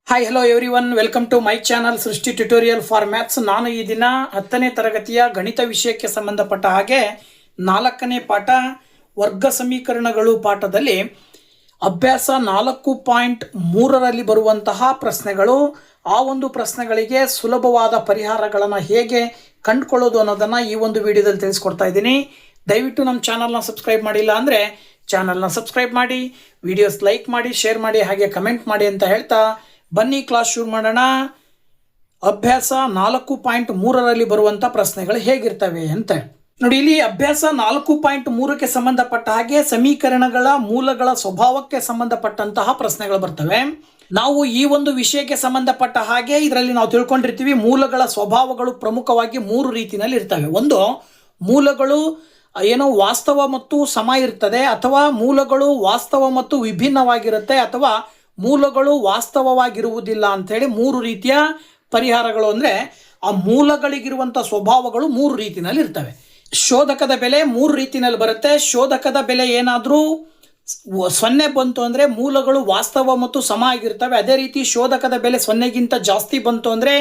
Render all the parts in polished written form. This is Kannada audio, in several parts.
Hi hello everyone, welcome to my channel Srishti tutorial for maths. ನಾನು ಈ ದಿನ 10ನೇ ತರಗತಿಯ ಗಣಿತ ವಿಷಯಕ್ಕೆ ಸಂಬಂಧಪಟ್ಟ ಹಾಗೆ 4ನೇ ಪಾಠ ವರ್ಗ ಸಮೀಕರಣಗಳು ಪಾಠದಲ್ಲಿ ಅಭ್ಯಾಸ 4.3ರಲ್ಲಿ ಬರುವಂತಹ ಪ್ರಶ್ನೆಗಳು, ಆ ಒಂದು ಪ್ರಶ್ನೆಗಳಿಗೆ ಸುಲಭವಾದ ಪರಿಹಾರಗಳನ್ನು ಹೇಗೆ ಕಂಡುಕೊಳ್ಳೋದು ಅನ್ನೋದನ್ನು ಈ ಒಂದು ವಿಡಿಯೋದಲ್ಲಿ ತಿಳಿಸ್ಕೊಡ್ತಾ ಇದ್ದೀನಿ. ದಯವಿಟ್ಟು ನಮ್ಮ ಚಾನಲ್ನ ಸಬ್ಸ್ಕ್ರೈಬ್ ಮಾಡಿಲ್ಲ ಅಂದರೆ ಚಾನಲ್ನ ಸಬ್ಸ್ಕ್ರೈಬ್ ಮಾಡಿ, ವಿಡಿಯೋಸ್ ಲೈಕ್ ಮಾಡಿ, ಶೇರ್ ಮಾಡಿ, ಹಾಗೆ ಕಮೆಂಟ್ ಮಾಡಿ ಅಂತ ಹೇಳ್ತಾ ಬನ್ನಿ ಕ್ಲಾಸ್ ಶುರು ಮಾಡೋಣ. ಅಭ್ಯಾಸ 4.3ರಲ್ಲಿ ಬರುವಂಥ ಪ್ರಶ್ನೆಗಳು ಹೇಗಿರ್ತವೆ ಅಂತ ನೋಡಿ. ಇಲ್ಲಿ ಅಭ್ಯಾಸ 4.3ಕ್ಕೆ ಸಂಬಂಧಪಟ್ಟ ಹಾಗೆ ಸಮೀಕರಣಗಳ ಮೂಲಗಳ ಸ್ವಭಾವಕ್ಕೆ ಸಂಬಂಧಪಟ್ಟಂತಹ ಪ್ರಶ್ನೆಗಳು ಬರ್ತವೆ. ನಾವು ಈ ಒಂದು ವಿಷಯಕ್ಕೆ ಸಂಬಂಧಪಟ್ಟ ಹಾಗೆ ಇದರಲ್ಲಿ ನಾವು ತಿಳ್ಕೊಂಡಿರ್ತೀವಿ, ಮೂಲಗಳ ಸ್ವಭಾವಗಳು ಪ್ರಮುಖವಾಗಿ 3 ರೀತಿಯಲ್ಲಿ ಇರ್ತವೆ. ಒಂದು, ಮೂಲಗಳು ಏನೋ ವಾಸ್ತವ ಮತ್ತು ಸಮ ಇರ್ತದೆ, ಅಥವಾ ಮೂಲಗಳು ವಾಸ್ತವ ಮತ್ತು ವಿಭಿನ್ನವಾಗಿರುತ್ತೆ, ಅಥವಾ ಮೂಲಗಳು ವಾಸ್ತವವಾಗಿರುವುದಿಲ್ಲ ಅಂಥೇಳಿ 3 ರೀತಿಯ ಪರಿಹಾರಗಳು. ಅಂದರೆ ಆ ಮೂಲಗಳಿಗಿರುವಂಥ ಸ್ವಭಾವಗಳು 3 ರೀತಿಯಲ್ಲಿ ಇರ್ತವೆ. ಶೋಧಕದ ಬೆಲೆ 3 ರೀತಿಯಲ್ಲಿ ಬರುತ್ತೆ. ಶೋಧಕದ ಬೆಲೆ ಏನಾದರೂ 0 ಬಂತು ಅಂದರೆ ಮೂಲಗಳು ವಾಸ್ತವ ಮತ್ತು ಸಮ ಆಗಿರ್ತವೆ. ಅದೇ ರೀತಿ ಶೋಧಕದ ಬೆಲೆ 0ಗಿಂತ ಜಾಸ್ತಿ ಬಂತು ಅಂದರೆ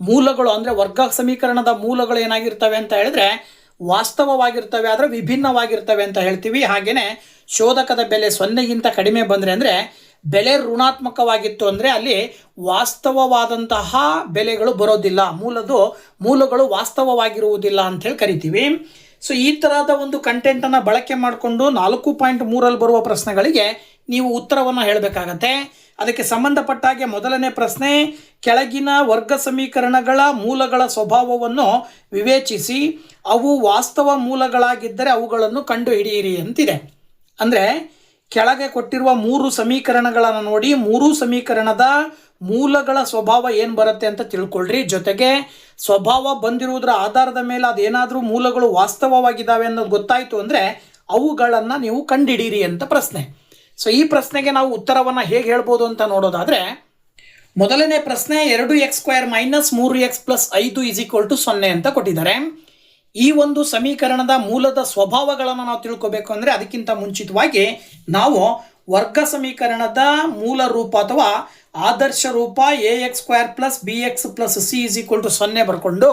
ಮೂಲಗಳು ಅಂದರೆ ವರ್ಗ ಸಮೀಕರಣದ ಮೂಲಗಳು ಏನಾಗಿರ್ತವೆ ಅಂತ ಹೇಳಿದ್ರೆ ವಾಸ್ತವವಾಗಿರ್ತವೆ, ಆದರೆ ವಿಭಿನ್ನವಾಗಿರ್ತವೆ ಅಂತ ಹೇಳ್ತೀವಿ. ಹಾಗೆಯೇ ಶೋಧಕದ ಬೆಲೆ 0ಗಿಂತ ಕಡಿಮೆ ಬಂದರೆ ಅಂದರೆ ಬೆಲೆ ಋಣಾತ್ಮಕವಾಗಿತ್ತು ಅಂದರೆ ಅಲ್ಲಿ ವಾಸ್ತವವಾದಂತಹ ಬೆಲೆಗಳು ಬರೋದಿಲ್ಲ, ಮೂಲಗಳು ವಾಸ್ತವವಾಗಿರುವುದಿಲ್ಲ ಅಂಥೇಳಿ ಕರಿತೀವಿ. ಸೊ ಈ ಥರದ ಒಂದು ಕಂಟೆಂಟನ್ನು ಬಳಕೆ ಮಾಡಿಕೊಂಡು 4.3ರಲ್ಲಿ ಬರುವ ಪ್ರಶ್ನೆಗಳಿಗೆ ನೀವು ಉತ್ತರವನ್ನು ಹೇಳಬೇಕಾಗತ್ತೆ. ಅದಕ್ಕೆ ಸಂಬಂಧಪಟ್ಟ ಹಾಗೆ ಮೊದಲನೇ ಪ್ರಶ್ನೆ, ಕೆಳಗಿನ ವರ್ಗ ಸಮೀಕರಣಗಳ ಮೂಲಗಳ ಸ್ವಭಾವವನ್ನು ವಿವೇಚಿಸಿ ಅವು ವಾಸ್ತವ ಮೂಲಗಳಾಗಿದ್ದರೆ ಅವುಗಳನ್ನು ಕಂಡುಹಿಡಿಯಿರಿ ಅಂತಿದೆ. ಅಂದರೆ ಕೆಳಗೆ ಕೊಟ್ಟಿರುವ 3 ಸಮೀಕರಣಗಳನ್ನು ನೋಡಿ, 3 ಸಮೀಕರಣದ ಮೂಲಗಳ ಸ್ವಭಾವ ಏನು ಬರುತ್ತೆ ಅಂತ ತಿಳ್ಕೊಳ್ರಿ. ಜೊತೆಗೆ ಸ್ವಭಾವ ಬಂದಿರುವುದರ ಆಧಾರದ ಮೇಲೆ ಅದೇನಾದರೂ ಮೂಲಗಳು ವಾಸ್ತವವಾಗಿದ್ದಾವೆ ಅನ್ನೋದು ಗೊತ್ತಾಯಿತು ಅಂದರೆ ಅವುಗಳನ್ನು ನೀವು ಕಂಡುಹಿಡೀರಿ ಅಂತ ಪ್ರಶ್ನೆ. ಸೊ ಈ ಪ್ರಶ್ನೆಗೆ ನಾವು ಉತ್ತರವನ್ನು ಹೇಗೆ ಹೇಳ್ಬೋದು ಅಂತ ನೋಡೋದಾದರೆ, ಮೊದಲನೇ ಪ್ರಶ್ನೆ 2x² - 3x + 5 = 0 ಅಂತ ಕೊಟ್ಟಿದ್ದಾರೆ. ಈ ಒಂದು ಸಮೀಕರಣದ ಮೂಲದ ಸ್ವಭಾವಗಳನ್ನು ನಾವು ತಿಳ್ಕೋಬೇಕು ಅಂದರೆ ಅದಕ್ಕಿಂತ ಮುಂಚಿತವಾಗಿ ನಾವು ವರ್ಗ ಸಮೀಕರಣದ ಮೂಲ ರೂಪ ಅಥವಾ ಆದರ್ಶ ರೂಪ ax² + bx + c = 0 ಬರ್ಕೊಂಡು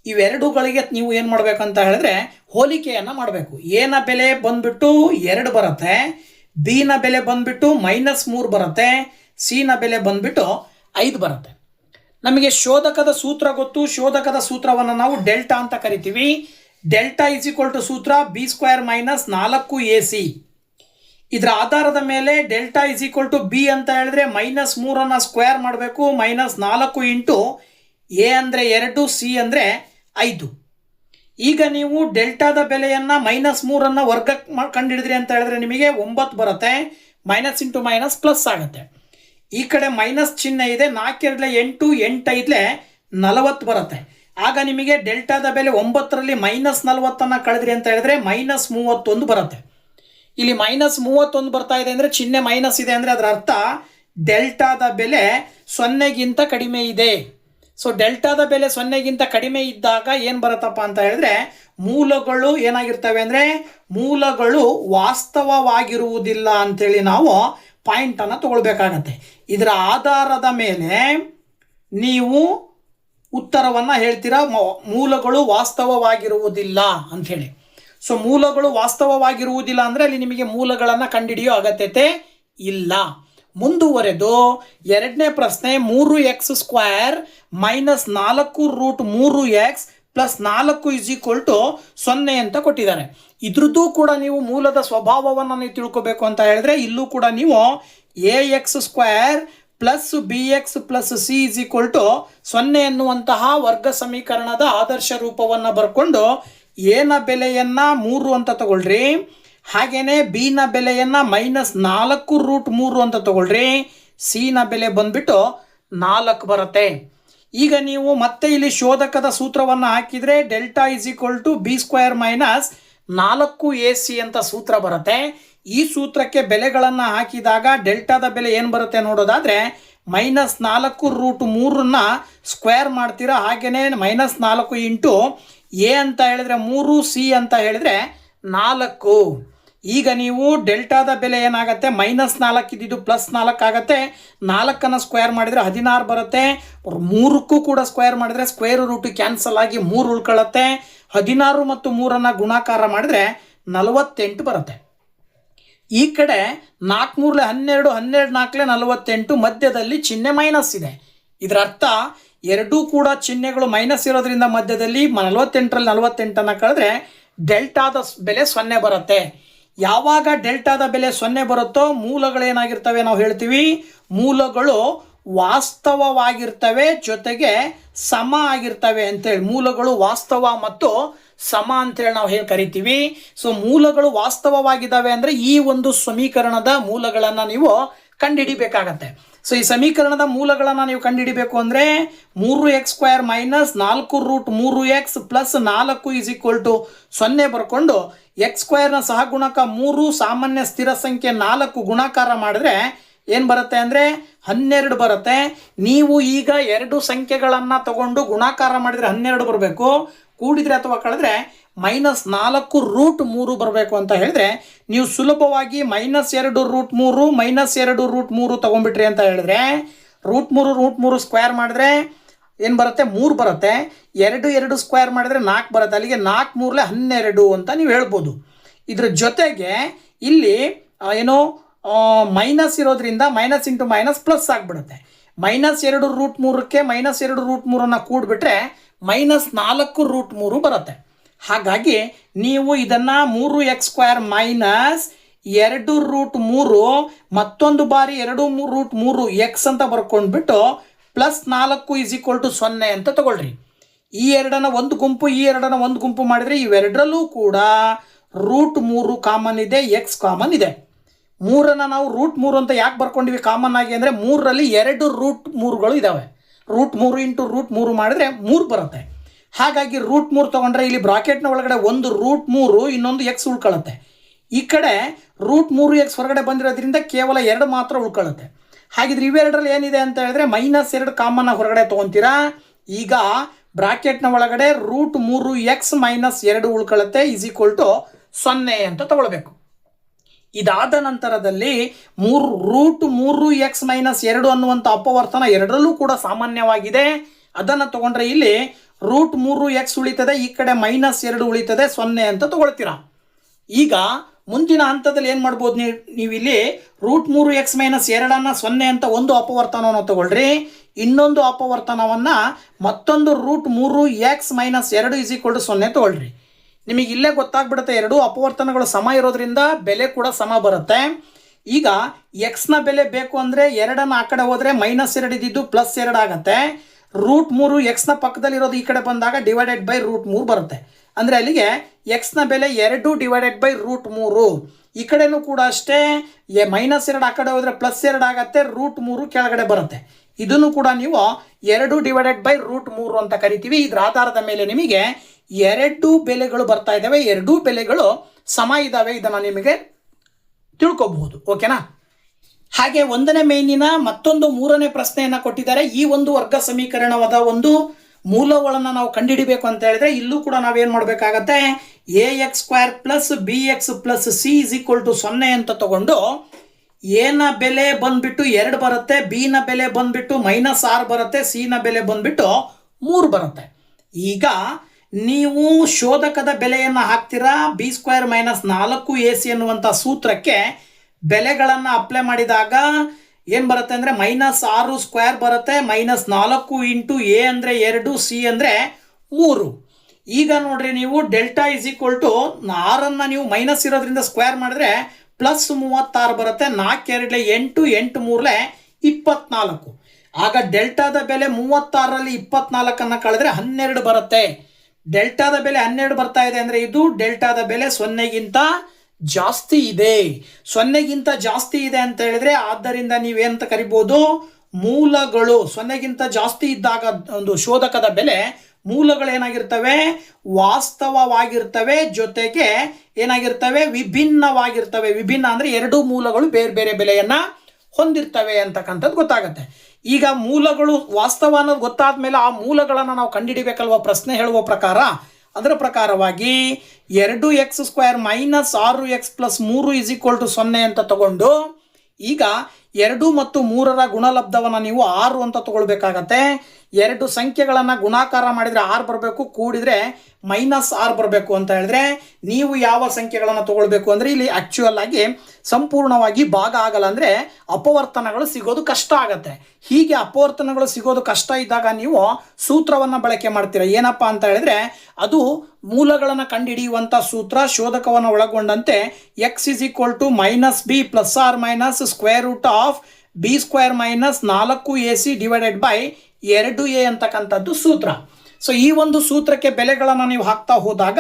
ಇವೆರಡುಗಳಿಗೆ ನೀವು ಏನು ಮಾಡಬೇಕಂತ ಹೇಳಿದ್ರೆ ಹೋಲಿಕೆಯನ್ನು ಮಾಡಬೇಕು. ಎನ ಬೆಲೆ ಬಂದ್ಬಿಟ್ಟು 2 ಬರುತ್ತೆ, ಬಿನ ಬೆಲೆ ಬಂದ್ಬಿಟ್ಟು -3 ಬರುತ್ತೆ, ಸಿನ ಬೆಲೆ ಬಂದ್ಬಿಟ್ಟು 5 ಬರುತ್ತೆ. ನಮಗೆ ಶೋಧಕದ ಸೂತ್ರ ಗೊತ್ತು. ಶೋಧಕದ ಸೂತ್ರವನ್ನು ನಾವು ಡೆಲ್ಟಾ ಅಂತ ಕರಿತೀವಿ. ಡೆಲ್ಟಾ = ಸೂತ್ರ b² - 4ac. ಇದರ ಆಧಾರದ ಮೇಲೆ ಡೆಲ್ಟಾ = b ಅಂತ ಹೇಳಿದ್ರೆ -3 ಸ್ಕ್ವೇರ್ ಮಾಡಬೇಕು, -4 ಇಂಟು a ಅಂದರೆ 2, c ಅಂದರೆ 5. ಈಗ ನೀವು ಡೆಲ್ಟಾದ ಬೆಲೆಯನ್ನು -3 ವರ್ಗ ಕಂಡುಹಿಡಿದ್ರಿ ಅಂತ ಹೇಳಿದ್ರೆ ನಿಮಗೆ 9 ಬರುತ್ತೆ. ಮೈನಸ್ ಇಂಟು ಮೈನಸ್ ಪ್ಲಸ್ ಆಗುತ್ತೆ. ಈ ಕಡೆ ಮೈನಸ್ ಚಿಹ್ನೆ ಇದೆ, 4 2 8, 8 5 40 ಬರುತ್ತೆ. ಆಗ ನಿಮಗೆ ಡೆಲ್ಟಾದ ಬೆಲೆ 9ರಲ್ಲಿ -40 ಕಳೆದ್ರಿ ಅಂತ ಹೇಳಿದ್ರೆ -31 ಬರುತ್ತೆ. ಇಲ್ಲಿ -31 ಬರ್ತಾ ಇದೆ ಅಂದರೆ ಚಿಹ್ನೆ ಮೈನಸ್ ಇದೆ ಅಂದರೆ ಅದರ ಅರ್ಥ ಡೆಲ್ಟಾದ ಬೆಲೆ 0ಗಿಂತ ಕಡಿಮೆ ಇದೆ. ಸೊ ಡೆಲ್ಟಾದ ಬೆಲೆ 0ಗಿಂತ ಕಡಿಮೆ ಇದ್ದಾಗ ಏನು ಬರುತ್ತಪ್ಪ ಅಂತ ಹೇಳಿದ್ರೆ ಮೂಲಗಳು ಏನಾಗಿರ್ತವೆ ಅಂದರೆ ಮೂಲಗಳು ವಾಸ್ತವವಾಗಿರುವುದಿಲ್ಲ ಅಂಥೇಳಿ ನಾವು ಪಾಯಿಂಟನ್ನು ತಗೊಳ್ಬೇಕಾಗತ್ತೆ. ಇದರ ಆಧಾರದ ಮೇಲೆ ನೀವು ಉತ್ತರವನ್ನು ಹೇಳ್ತೀರಾ, ಮೂಲಗಳು ವಾಸ್ತವವಾಗಿರುವುದಿಲ್ಲ ಅಂಥೇಳಿ. ಸೊ ಮೂಲಗಳು ವಾಸ್ತವವಾಗಿರುವುದಿಲ್ಲ ಅಂದರೆ ಅಲ್ಲಿ ನಿಮಗೆ ಮೂಲಗಳನ್ನು ಕಂಡುಹಿಡಿಯೋ ಅಗತ್ಯತೆ ಇಲ್ಲ. ಮುಂದುವರೆದು ಎರಡನೇ ಪ್ರಶ್ನೆ 3x² - 4√3x + 4 = 0 ಅಂತ ಕೊಟ್ಟಿದ್ದಾರೆ. ಇದ್ರದ್ದು ಕೂಡ ನೀವು ಮೂಲದ ಸ್ವಭಾವವನ್ನು ನೀವು ತಿಳ್ಕೊಬೇಕು ಅಂತ ಹೇಳಿದ್ರೆ ಇಲ್ಲೂ ಕೂಡ ನೀವು ax² + bx + c = 0 ಎನ್ನುವಂತಹ ವರ್ಗ ಸಮೀಕರಣದ ಆದರ್ಶ ರೂಪವನ್ನು ಬರ್ಕೊಂಡು ಎನ ಬೆಲೆಯನ್ನು 3 ಅಂತ ತಗೊಳ್ರಿ, ಹಾಗೆಯೇ ಬಿನ ಬೆಲೆಯನ್ನು -4√3 ಅಂತ ತಗೊಳ್ರಿ, ಸಿನ ಬೆಲೆ ಬಂದ್ಬಿಟ್ಟು 4 ಬರುತ್ತೆ. ಈಗ ನೀವು ಮತ್ತೆ ಇಲ್ಲಿ ಶೋಧಕದ ಸೂತ್ರವನ್ನು ಹಾಕಿದರೆ ಡೆಲ್ಟಾ = b² - 4ac ಅಂತ ಸೂತ್ರ ಬರುತ್ತೆ. ಈ ಸೂತ್ರಕ್ಕೆ ಬೆಲೆಗಳನ್ನು ಹಾಕಿದಾಗ ಡೆಲ್ಟಾದ ಬೆಲೆ ಏನು ಬರುತ್ತೆ ನೋಡೋದಾದರೆ -4√3 ಸ್ಕ್ವೇರ್ ಮಾಡ್ತೀರಾ, ಹಾಗೆಯೇ -4 ಇಂಟು ಎ ಅಂತ ಹೇಳಿದ್ರೆ 3, ಸಿ ಅಂತ ಹೇಳಿದ್ರೆ 4. ಈಗ ನೀವು ಡೆಲ್ಟಾದ ಬೆಲೆ ಏನಾಗುತ್ತೆ, -4 ಇದ್ದಿದ್ದು +4 ಆಗುತ್ತೆ. 4 ಸ್ಕ್ವೇರ್ ಮಾಡಿದರೆ 16 ಬರುತ್ತೆ. 3ಕ್ಕೂ ಕೂಡ ಸ್ಕ್ವೇರ್ ಮಾಡಿದರೆ ಸ್ಕ್ವೇರ್ ರೂಟ್ ಕ್ಯಾನ್ಸಲ್ ಆಗಿ 3 ಉಳ್ಕೊಳ್ಳುತ್ತೆ. 16 ಮತ್ತು 3 ಗುಣಾಕಾರ ಮಾಡಿದರೆ 48 ಬರುತ್ತೆ. ಈ ಕಡೆ 4 3 12, 12 4 48, ಮಧ್ಯದಲ್ಲಿ ಚಿಹ್ನೆ ಮೈನಸ್ ಇದೆ. ಇದರ ಅರ್ಥ ಎರಡೂ ಕೂಡ ಚಿಹ್ನೆಗಳು ಮೈನಸ್ ಇರೋದ್ರಿಂದ ಮಧ್ಯದಲ್ಲಿ 48ರಲ್ಲಿ 48 ಕಳೆದ್ರೆ ಡೆಲ್ಟಾದ ಬೆಲೆ 0 ಬರುತ್ತೆ. ಯಾವಾಗ ಡೆಲ್ಟಾದ ಬೆಲೆ 0 ಬರುತ್ತೋ ಮೂಲಗಳೇನಾಗಿರ್ತವೆ ನಾವು ಹೇಳ್ತೀವಿ, ಮೂಲಗಳು ವಾಸ್ತವವಾಗಿರ್ತವೆ ಜೊತೆಗೆ ಸಮ ಆಗಿರ್ತವೆ ಅಂತೇಳಿ. ಮೂಲಗಳು ವಾಸ್ತವ ಮತ್ತು ಸಮ ಅಂತೇಳಿ ನಾವು ಹೇಳಿ ಕರಿತೀವಿ. ಸೊ ಮೂಲಗಳು ವಾಸ್ತವವಾಗಿದ್ದಾವೆ ಅಂದರೆ ಈ ಒಂದು ಸಮೀಕರಣದ ಮೂಲಗಳನ್ನು ನೀವು ಕಂಡುಹಿಡಿಬೇಕಾಗತ್ತೆ. ಸೊ ಈ ಸಮೀಕರಣದ ಮೂಲಗಳನ್ನು ನೀವು ಕಂಡುಹಿಡಿಬೇಕು ಅಂದರೆ 3x² -4√3x + 4 0 ಬರ್ಕೊಂಡು x² ಸಹಗುಣಕ 3 ಸಾಮಾನ್ಯ ಸ್ಥಿರ ಸಂಖ್ಯೆ 4 ಗುಣಾಕಾರ ಮಾಡಿದ್ರೆ ಏನು ಬರುತ್ತೆ ಅಂದರೆ 12 ಬರುತ್ತೆ. ನೀವು ಈಗ ಎರಡು ಸಂಖ್ಯೆಗಳನ್ನು ತಗೊಂಡು ಗುಣಾಕಾರ ಮಾಡಿದರೆ 12 ಬರಬೇಕು, ಕೂಡಿದರೆ ಅಥವಾ ಕಳೆದ್ರೆ -4√3 ಬರಬೇಕು ಅಂತ ಹೇಳಿದ್ರೆ ನೀವು ಸುಲಭವಾಗಿ -2√3 -2√3 ತಗೊಂಡ್ಬಿಟ್ರಿ ಅಂತ ಹೇಳಿದ್ರೆ √3 ಸ್ಕ್ವೇರ್ ಮಾಡಿದ್ರೆ ಏನು ಬರುತ್ತೆ, 3 ಬರುತ್ತೆ. 2 ಸ್ಕ್ವೇರ್ ಮಾಡಿದ್ರೆ 4 ಬರುತ್ತೆ. ಅಲ್ಲಿಗೆ 4 3 12 ಅಂತ ನೀವು ಹೇಳ್ಬೋದು. ಇದ್ರ ಜೊತೆಗೆ ಇಲ್ಲಿ ಏನೋ ಮೈನಸ್ ಇರೋದ್ರಿಂದ ಮೈನಸ್ ಇಂಟು ಮೈನಸ್ ಪ್ಲಸ್ ಆಗಿಬಿಡುತ್ತೆ. -2√3ಕ್ಕೆ -2√3 ಕೂಡಿಬಿಟ್ರೆ -4√3 ಬರುತ್ತೆ. ಹಾಗಾಗಿ ನೀವು ಇದನ್ನು 3x² -2√3 ಮತ್ತೊಂದು ಬಾರಿ 2√3x ಅಂತ ಬರ್ಕೊಂಡ್ಬಿಟ್ಟು +4 = 0 ಅಂತ ತಗೊಳ್ರಿ. ಈ ಎರಡನ್ನ ಒಂದು ಗುಂಪು ಈ ಎರಡನ್ನ ಒಂದು ಗುಂಪು ಮಾಡಿದರೆ ಇವೆರಡರಲ್ಲೂ ಕೂಡ √3 ಕಾಮನ್ ಇದೆ, x ಕಾಮನ್ ಇದೆ. 3 ನಾವು √3 ಅಂತ ಯಾಕೆ ಬರ್ಕೊಂಡಿವಿ ಕಾಮನ್ ಆಗಿ ಅಂದರೆ 3ರಲ್ಲಿ 2 √3ಗಳು ಇದ್ದಾವೆ. √3 × √3 ಮಾಡಿದ್ರೆ 3 ಬರುತ್ತೆ. ಹಾಗಾಗಿ √3 ತೊಗೊಂಡ್ರೆ ಇಲ್ಲಿ ಬ್ರಾಕೆಟ್ನ ಒಳಗಡೆ ಒಂದು √3 ಇನ್ನೊಂದು x ಉಳ್ಕೊಳ್ಳುತ್ತೆ. ಈ ಕಡೆ √3x ಹೊರಗಡೆ ಬಂದಿರೋದ್ರಿಂದ ಕೇವಲ 2 ಮಾತ್ರ ಉಳ್ಕೊಳ್ಳುತ್ತೆ. ಹಾಗಿದ್ರೆ ಇವೆರಡರಲ್ಲಿ ಏನಿದೆ ಅಂತ ಹೇಳಿದ್ರೆ -2 ಕಾಮನ್ ಹೊರಗಡೆ ತೊಗೊತೀರಾ. ಈಗ ಬ್ರಾಕೆಟ್ನ ಒಳಗಡೆ √3x - 2 ಉಳ್ಕೊಳ್ಳುತ್ತೆ = 0 ಅಂತ ತಗೊಳ್ಬೇಕು. ಇದಾದ ನಂತರದಲ್ಲಿ √3x - 2 ಅನ್ನುವಂಥ ಅಪವರ್ತನ ಎರಡರಲ್ಲೂ ಕೂಡ ಸಾಮಾನ್ಯವಾಗಿದೆ. ಅದನ್ನು ತಗೊಂಡ್ರೆ ಇಲ್ಲಿ √3x ಉಳಿತದೆ, ಈ ಕಡೆ -2 ಉಳಿತದೆ, 0 ಅಂತ ತಗೊಳ್ತೀರಾ. ಈಗ ಮುಂದಿನ ಹಂತದಲ್ಲಿ ಏನು ಮಾಡ್ಬೋದು, ನೀವಿಲ್ಲಿ √3x - 2 0 ಅಂತ ಒಂದು ಅಪವರ್ತನವನ್ನು ತಗೊಳ್ರಿ. ಇನ್ನೊಂದು ಅಪವರ್ತನವನ್ನು ಮತ್ತೊಂದು √3x - 2 0 ತಗೊಳ್ರಿ. ನಿಮಗೆ ಇಲ್ಲೇ ಗೊತ್ತಾಗ್ಬಿಡುತ್ತೆ ಎರಡೂ ಅಪವರ್ತನಗಳು ಸಮ ಇರೋದ್ರಿಂದ ಬೆಲೆ ಕೂಡ ಸಮ ಬರುತ್ತೆ. ಈಗ ಎಕ್ಸ್ನ ಬೆಲೆ ಬೇಕು ಅಂದರೆ 2 ಆ ಕಡೆ ಹೋದರೆ -2 ಇದ್ದಿದ್ದು +2 ಆಗುತ್ತೆ. √3x ಪಕ್ಕದಲ್ಲಿರೋದು ಈ ಕಡೆ ಬಂದಾಗ /√3 ಬರುತ್ತೆ. ಅಂದರೆ ಅಲ್ಲಿಗೆ ಎಕ್ಸ್ನ ಬೆಲೆ 2 /√3. ಈ ಕಡೆನೂ ಕೂಡ ಅಷ್ಟೇ, -2 ಆ ಕಡೆ ಹೋದರೆ +2 ಆಗುತ್ತೆ, √3 ಕೆಳಗಡೆ ಬರುತ್ತೆ. ಇದನ್ನು ಕೂಡ ನೀವು 2 /√3 ಅಂತ ಕರಿತೀವಿ. ಇದರ ಆಧಾರದ ಮೇಲೆ ನಿಮಗೆ 2 ಬೆಲೆಗಳು ಬರ್ತಾ ಇದ್ದಾವೆ, 2 ಬೆಲೆಗಳು ಸಮ ಇದ್ದಾವೆ. ಇದನ್ನು ನಿಮಗೆ ತಿಳ್ಕೊಬಹುದು. ಓಕೆನಾ? ಹಾಗೆ 1ನೇ ಮೇನಿನ ಮತ್ತೊಂದು 3ನೇ ಪ್ರಶ್ನೆಯನ್ನು ಕೊಟ್ಟಿದ್ದಾರೆ. ಈ ಒಂದು ವರ್ಗ ಸಮೀಕರಣವಾದ ಒಂದು ಮೂಲಗಳನ್ನು ನಾವು ಕಂಡುಹಿಡಿಬೇಕು ಅಂತ ಹೇಳಿದ್ರೆ ಇಲ್ಲೂ ಕೂಡ ನಾವೇನು ಮಾಡಬೇಕಾಗತ್ತೆ, ax² + bx + c = 0 ಅಂತ ತಗೊಂಡು ಎನ ಬೆಲೆ ಬಂದ್ಬಿಟ್ಟು 2 ಬರುತ್ತೆ, ಬಿನ ಬೆಲೆ ಬಂದ್ಬಿಟ್ಟು -6 ಬರುತ್ತೆ, ಸಿನ ಬೆಲೆ ಬಂದ್ಬಿಟ್ಟು 3 ಬರುತ್ತೆ. ಈಗ ನೀವು ಶೋಧಕದ ಬೆಲೆಯನ್ನು ಹಾಕ್ತೀರಾ. b² - 4ac ಅನ್ನುವಂಥ ಸೂತ್ರಕ್ಕೆ ಬೆಲೆಗಳನ್ನು ಅಪ್ಲೈ ಮಾಡಿದಾಗ ಏನು ಬರುತ್ತೆ ಅಂದರೆ -6² ಬರುತ್ತೆ, -4 × a ಅಂದರೆ 2, c ಅಂದರೆ 3. ಈಗ ನೋಡ್ರಿ ನೀವು ಡೆಲ್ಟಾ = ನೀವು ಮೈನಸ್ ಇರೋದ್ರಿಂದ ಸ್ಕ್ವೇರ್ ಮಾಡಿದ್ರೆ +36 ಬರುತ್ತೆ. 4 2 8, 8 3 24. ಆಗ ಡೆಲ್ಟಾದ ಬೆಲೆ 36ರಲ್ಲಿ 24 ಕಳೆದ್ರೆ 12 ಬರುತ್ತೆ. ಡೆಲ್ಟಾದ ಬೆಲೆ 12 ಬರ್ತಾ ಇದೆ ಅಂದರೆ ಇದು ಡೆಲ್ಟಾದ ಬೆಲೆ 0ಗಿಂತ ಜಾಸ್ತಿ ಇದೆ. 0ಗಿಂತ ಜಾಸ್ತಿ ಇದೆ ಅಂತ ಹೇಳಿದ್ರೆ ಆದ್ದರಿಂದ ನೀವೇನಂತ ಕರಿಬೋದು, ಮೂಲಗಳು 0ಗಿಂತ ಜಾಸ್ತಿ ಇದ್ದಾಗ ಒಂದು ಶೋಧಕದ ಬೆಲೆ ಮೂಲಗಳೇನಾಗಿರ್ತವೆ, ವಾಸ್ತವವಾಗಿರ್ತವೆ, ಜೊತೆಗೆ ಏನಾಗಿರ್ತವೆ, ವಿಭಿನ್ನವಾಗಿರ್ತವೆ. ವಿಭಿನ್ನ ಅಂದರೆ 2 ಮೂಲಗಳು ಬೇರೆ ಬೇರೆ ಬೆಲೆಯನ್ನು ಹೊಂದಿರ್ತವೆ ಅಂತಕ್ಕಂಥದ್ದು ಗೊತ್ತಾಗುತ್ತೆ. ಈಗ ಮೂಲಗಳು ವಾಸ್ತವ ಅನ್ನೋದು ಗೊತ್ತಾದ ಮೇಲೆ ಆ ಮೂಲಗಳನ್ನು ನಾವು ಕಂಡುಹಿಡಿಬೇಕಲ್ವ ಪ್ರಶ್ನೆ ಹೇಳುವ ಪ್ರಕಾರ. ಅದರ ಪ್ರಕಾರವಾಗಿ 2x² ಮೈನಸ್ 6x+3 = 0 ಅಂತ ತಗೊಂಡು ಈಗ 2 ಮತ್ತು 3ರ ಗುಣಲಬ್ಧವನ್ನು ನೀವು 6 ಅಂತ ತಗೊಳ್ಬೇಕಾಗತ್ತೆ. ಎರಡು ಸಂಖ್ಯೆಗಳನ್ನು ಗುಣಾಕಾರ ಮಾಡಿದರೆ 6 ಬರಬೇಕು, ಕೂಡಿದರೆ -6 ಬರಬೇಕು ಅಂತ ಹೇಳಿದ್ರೆ ನೀವು ಯಾವ ಸಂಖ್ಯೆಗಳನ್ನು ತಗೊಳ್ಬೇಕು ಅಂದರೆ ಇಲ್ಲಿ ಆ್ಯಕ್ಚುಯಲ್ ಆಗಿ ಸಂಪೂರ್ಣವಾಗಿ ಭಾಗ ಆಗಲ್ಲ, ಅಂದರೆ ಅಪವರ್ತನಗಳು ಸಿಗೋದು ಕಷ್ಟ ಆಗತ್ತೆ. ಹೀಗೆ ಅಪವರ್ತನಗಳು ಸಿಗೋದು ಕಷ್ಟ ಇದ್ದಾಗ ನೀವು ಸೂತ್ರವನ್ನು ಬಳಕೆ ಮಾಡ್ತೀರಾ. ಏನಪ್ಪ ಅಂತ ಹೇಳಿದ್ರೆ ಅದು ಮೂಲಗಳನ್ನು ಕಂಡುಹಿಡಿಯುವಂಥ ಸೂತ್ರ ಶೋಧಕವನ್ನು ಒಳಗೊಂಡಂತೆ x = -b ± √b² - 4ac / 2a ಅಂತಕ್ಕಂಥದ್ದು ಸೂತ್ರ. ಸೊ ಈ ಒಂದು ಸೂತ್ರಕ್ಕೆ ಬೆಲೆಗಳನ್ನು ನೀವು ಹಾಕ್ತಾ ಹೋದಾಗ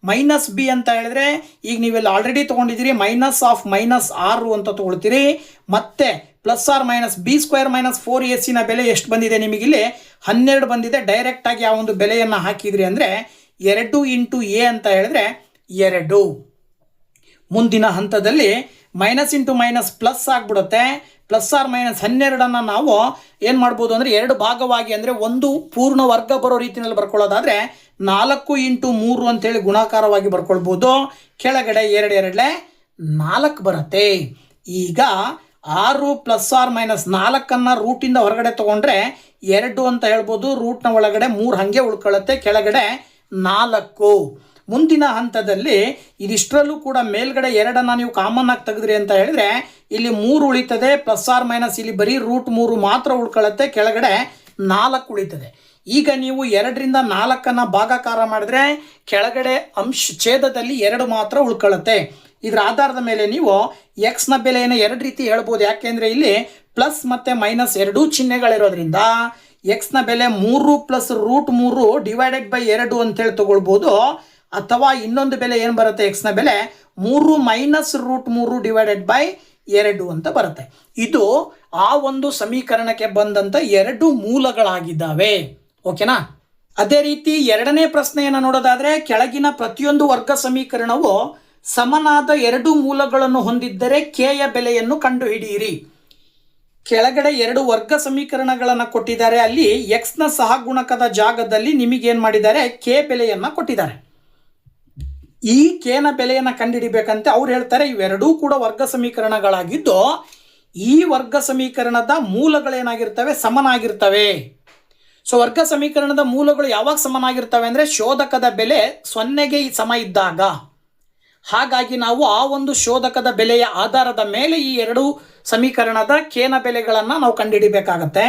-b ಅಂತ ಹೇಳಿದ್ರೆ ಈಗ ನೀವೆಲ್ಲ ಆಲ್ರೆಡಿ ತೊಗೊಂಡಿದ್ದೀರಿ, -6 ಅಂತ ತೊಗೊಳ್ತೀರಿ. ಮತ್ತೆ +/- b² - 4ac ಬೆಲೆ ಎಷ್ಟು ಬಂದಿದೆ ನಿಮಗಿಲ್ಲಿ 12 ಬಂದಿದೆ. ಡೈರೆಕ್ಟಾಗಿ ಆ ಒಂದು ಬೆಲೆಯನ್ನು ಹಾಕಿದ್ರಿ ಅಂದರೆ 2 × a ಅಂತ ಹೇಳಿದ್ರೆ 2. ಮುಂದಿನ ಹಂತದಲ್ಲಿ -× ಪ್ಲಸ್ ಆಗಿಬಿಡುತ್ತೆ. +/- ನಾವು ಏನು ಮಾಡ್ಬೋದು ಅಂದರೆ 2 ಭಾಗವಾಗಿ ಅಂದರೆ ಒಂದು ಪೂರ್ಣ ವರ್ಗ ಬರೋ ರೀತಿಯಲ್ಲಿ ಬರ್ಕೊಳ್ಳೋದಾದರೆ 4 × 3 ಅಂತೇಳಿ ಗುಣಾಕಾರವಾಗಿ ಬರ್ಕೊಳ್ಬೋದು. ಕೆಳಗಡೆ 2 2 4 ಬರುತ್ತೆ. ಈಗ 6 +/- 4 ರೂಟಿಂದ ಹೊರಗಡೆ ತೊಗೊಂಡ್ರೆ 2 ಅಂತ ಹೇಳ್ಬೋದು. ರೂಟ್ನ ಒಳಗಡೆ 3 ಹಾಗೆ ಉಳ್ಕೊಳ್ಳುತ್ತೆ, ಕೆಳಗಡೆ 4. ಮುಂದಿನ ಹಂತದಲ್ಲಿ ಇದಿಷ್ಟರಲ್ಲೂ ಕೂಡ ಮೇಲ್ಗಡೆ 2 ನೀವು ಕಾಮನ್ ಆಗಿ ತೆಗೆದ್ರಿ ಅಂತ ಹೇಳಿದ್ರೆ ಇಲ್ಲಿ 3 ಉಳಿತದೆ. +/- ಇಲ್ಲಿ ಬರೀ √3 ಮಾತ್ರ ಉಳ್ಕೊಳ್ಳುತ್ತೆ, ಕೆಳಗಡೆ 4 ಉಳಿತದೆ. ಈಗ ನೀವು 2 ರಿಂದ 4 ಭಾಗಾಕಾರ ಮಾಡಿದ್ರೆ ಕೆಳಗಡೆ ಛೇದದಲ್ಲಿ 2 ಮಾತ್ರ ಉಳ್ಕೊಳ್ಳುತ್ತೆ. ಇದರ ಆಧಾರದ ಮೇಲೆ ನೀವು ಎಕ್ಸ್ನ ಬೆಲೆಯನ್ನು 2 ರೀತಿ ಹೇಳ್ಬೋದು. ಯಾಕೆಂದರೆ ಇಲ್ಲಿ ಪ್ಲಸ್ ಮತ್ತು ಮೈನಸ್ ಎರಡೂ ಚಿಹ್ನೆಗಳಿರೋದ್ರಿಂದ ಎಕ್ಸ್ನ ಬೆಲೆ 3 + √3 / 2 ಅಂತೇಳಿ ತಗೊಳ್ಬೋದು. ಅಥವಾ ಇನ್ನೊಂದು ಬೆಲೆ ಏನು ಬರುತ್ತೆ, ಎಕ್ಸ್ನ ಬೆಲೆ 3 - √3 / 2 ಅಂತ ಬರುತ್ತೆ. ಇದು ಆ ಒಂದು ಸಮೀಕರಣಕ್ಕೆ ಬಂದಂಥ 2 ಮೂಲಗಳಾಗಿದ್ದಾವೆ. ಓಕೆನಾ? ಅದೇ ರೀತಿ ಎರಡನೇ ಪ್ರಶ್ನೆಯನ್ನು ನೋಡೋದಾದರೆ ಕೆಳಗಿನ ಪ್ರತಿಯೊಂದು ವರ್ಗ ಸಮೀಕರಣವು ಸಮನಾದ 2 ಮೂಲಗಳನ್ನು ಹೊಂದಿದ್ದರೆ ಕೆಯ ಬೆಲೆಯನ್ನು ಕಂಡುಹಿಡಿಯಿರಿ. ಕೆಳಗಡೆ 2 ವರ್ಗ ಸಮೀಕರಣಗಳನ್ನು ಕೊಟ್ಟಿದ್ದಾರೆ. ಅಲ್ಲಿ ಎಕ್ಸ್ನ ಸಹಗುಣಕದ ಜಾಗದಲ್ಲಿ ನಿಮಗೇನು ಮಾಡಿದ್ದಾರೆ, ಕೆ ಬೆಲೆಯನ್ನು ಕೊಟ್ಟಿದ್ದಾರೆ. ಈ ಕೆನ ಬೆಲೆಯನ್ನು ಕಂಡುಹಿಡಿಬೇಕಂತೆ ಅವ್ರು ಹೇಳ್ತಾರೆ. ಇವೆರಡೂ ಕೂಡ ವರ್ಗ ಸಮೀಕರಣಗಳಾಗಿದ್ದು ಈ ವರ್ಗ ಸಮೀಕರಣದ ಮೂಲಗಳೇನಾಗಿರ್ತವೆ, ಸಮನಾಗಿರ್ತವೆ. ಸೊ ವರ್ಗ ಸಮೀಕರಣದ ಮೂಲಗಳು ಯಾವಾಗ ಸಮನಾಗಿರ್ತವೆ ಅಂದರೆ ಶೋಧಕದ ಬೆಲೆ 0ಗೆ ಸಮ ಇದ್ದಾಗ. ಹಾಗಾಗಿ ನಾವು ಆ ಒಂದು ಶೋಧಕದ ಬೆಲೆಯ ಆಧಾರದ ಮೇಲೆ ಈ 2 ಸಮೀಕರಣದ ಕೆನ ಬೆಲೆಗಳನ್ನು ನಾವು ಕಂಡುಹಿಡಿಬೇಕಾಗತ್ತೆ.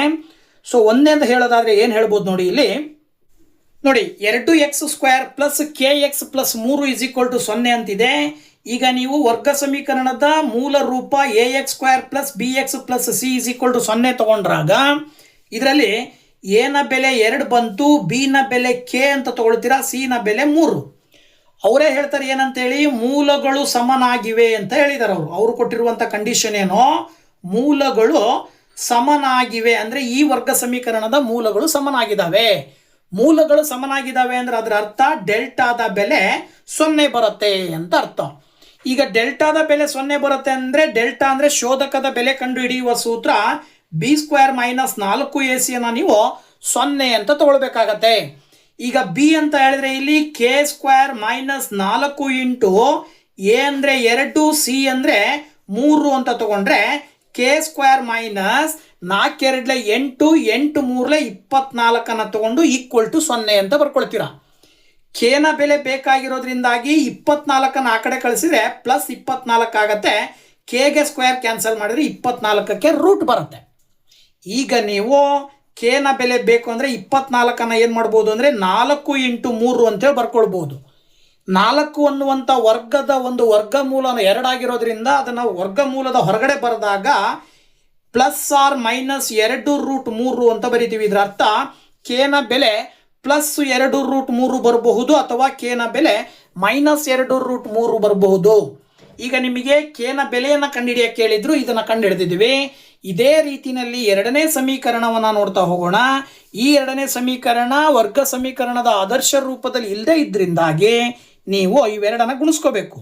ಸೊ ಒಂದೇಂದು ಹೇಳೋದಾದರೆ ಏನು ಹೇಳ್ಬೋದು ನೋಡಿ, ಇಲ್ಲಿ ನೋಡಿ 2x² + kx + 3 = 0 ಅಂತಿದೆ. ಈಗ ನೀವು ವರ್ಗ ಸಮೀಕರಣದ ಮೂಲ ರೂಪ ax² + bx + c = 0 ತಗೊಂಡ್ರಾಗ ಇದರಲ್ಲಿ ಎನ ಬೆಲೆ 2 ಬಂತು, ಬಿನ ಬೆಲೆ k ಅಂತ ತಗೊಳ್ತೀರಾ, ಸಿ ನ ಬೆಲೆ 3. ಅವರೇ ಹೇಳ್ತಾರೆ ಏನಂತೇಳಿ, ಮೂಲಗಳು ಸಮನಾಗಿವೆ ಅಂತ ಹೇಳಿದ್ದಾರೆ. ಅವರು ಕೊಟ್ಟಿರುವಂಥ ಕಂಡೀಷನ್ ಏನೋ, ಮೂಲಗಳು ಸಮನಾಗಿವೆ ಅಂದರೆ ಈ ವರ್ಗ ಸಮೀಕರಣದ ಮೂಲಗಳು ಸಮನಾಗಿದ್ದಾವೆ. ಮೂಲಗಳು ಸಮನಾಗಿದ್ದಾವೆ ಅಂದರೆ ಅದರ ಅರ್ಥ ಡೆಲ್ಟಾದ ಬೆಲೆ 0 ಬರುತ್ತೆ ಅಂತ ಅರ್ಥ. ಈಗ ಡೆಲ್ಟಾದ ಬೆಲೆ 0 ಬರುತ್ತೆ ಅಂದರೆ ಡೆಲ್ಟಾ ಅಂದರೆ ಶೋಧಕದ ಬೆಲೆ ಕಂಡುಹಿಡಿಯುವ ಸೂತ್ರ b² - 4ac ನೀವು 0 ಅಂತ ತಗೊಳ್ಬೇಕಾಗತ್ತೆ. ಈಗ ಬಿ ಅಂತ ಹೇಳಿದ್ರೆ ಇಲ್ಲಿ k² - 4 × a ಅಂದರೆ 2, ಸಿ ಅಂದರೆ 3 ಅಂತ ತಗೊಂಡ್ರೆ k² - 4 2 8 8 3 24 ತಗೊಂಡು = 0 ಅಂತ ಬರ್ಕೊಳ್ತೀರಾ. ಕೆನ ಬೆಲೆ ಬೇಕಾಗಿರೋದ್ರಿಂದಾಗಿ 24 ಆ ಕಡೆ ಕಳಿಸಿದ್ರೆ +24 ಆಗುತ್ತೆ. ಕೆಗೆ ಸ್ಕ್ವೇರ್ ಕ್ಯಾನ್ಸಲ್ ಮಾಡಿದ್ರೆ 24ಕ್ಕೆ ರೂಟ್ ಬರುತ್ತೆ. ಈಗ ನೀವು ಕೆನ ಬೆಲೆ ಬೇಕು ಅಂದರೆ 24 ಏನು ಮಾಡ್ಬೋದು ಅಂದರೆ 4 × 3 ಅಂತೇಳಿ ಬರ್ಕೊಳ್ಬೋದು. 4 ಅನ್ನುವಂಥ ವರ್ಗದ ಒಂದು ವರ್ಗಮೂಲ 2 ಆಗಿರೋದ್ರಿಂದ ಅದನ್ನು ವರ್ಗಮೂಲದ ಹೊರಗಡೆ ಬರೆದಾಗ +/- ಅಂತ ಬರಿತೀವಿ. ಇದರ ಅರ್ಥ ಕೆನ ಬೆಲೆ +2√3 ಬರಬಹುದು ಅಥವಾ ಕೆನ ಬೆಲೆ -2√3 ಬರಬಹುದು. ಈಗ ನಿಮಗೆ ಕೆನ ಬೆಲೆಯನ್ನು ಕಂಡುಹಿಡಿಯಕ್ಕೆ ಕೇಳಿದ್ರು, ಇದನ್ನು ಕಂಡುಹಿಡಿದಿದ್ದೀವಿ. ಇದೇ ರೀತಿಯಲ್ಲಿ ಎರಡನೇ ಸಮೀಕರಣವನ್ನು ನೋಡ್ತಾ ಹೋಗೋಣ. ಈ ಎರಡನೇ ಸಮೀಕರಣ ವರ್ಗ ಸಮೀಕರಣದ ಆದರ್ಶ ರೂಪದಲ್ಲಿ ಇಲ್ಲದೆ ಇದ್ರಿಂದಾಗಿ ನೀವು ಇವೆರಡನ್ನು ಗುಣಿಸ್ಕೋಬೇಕು.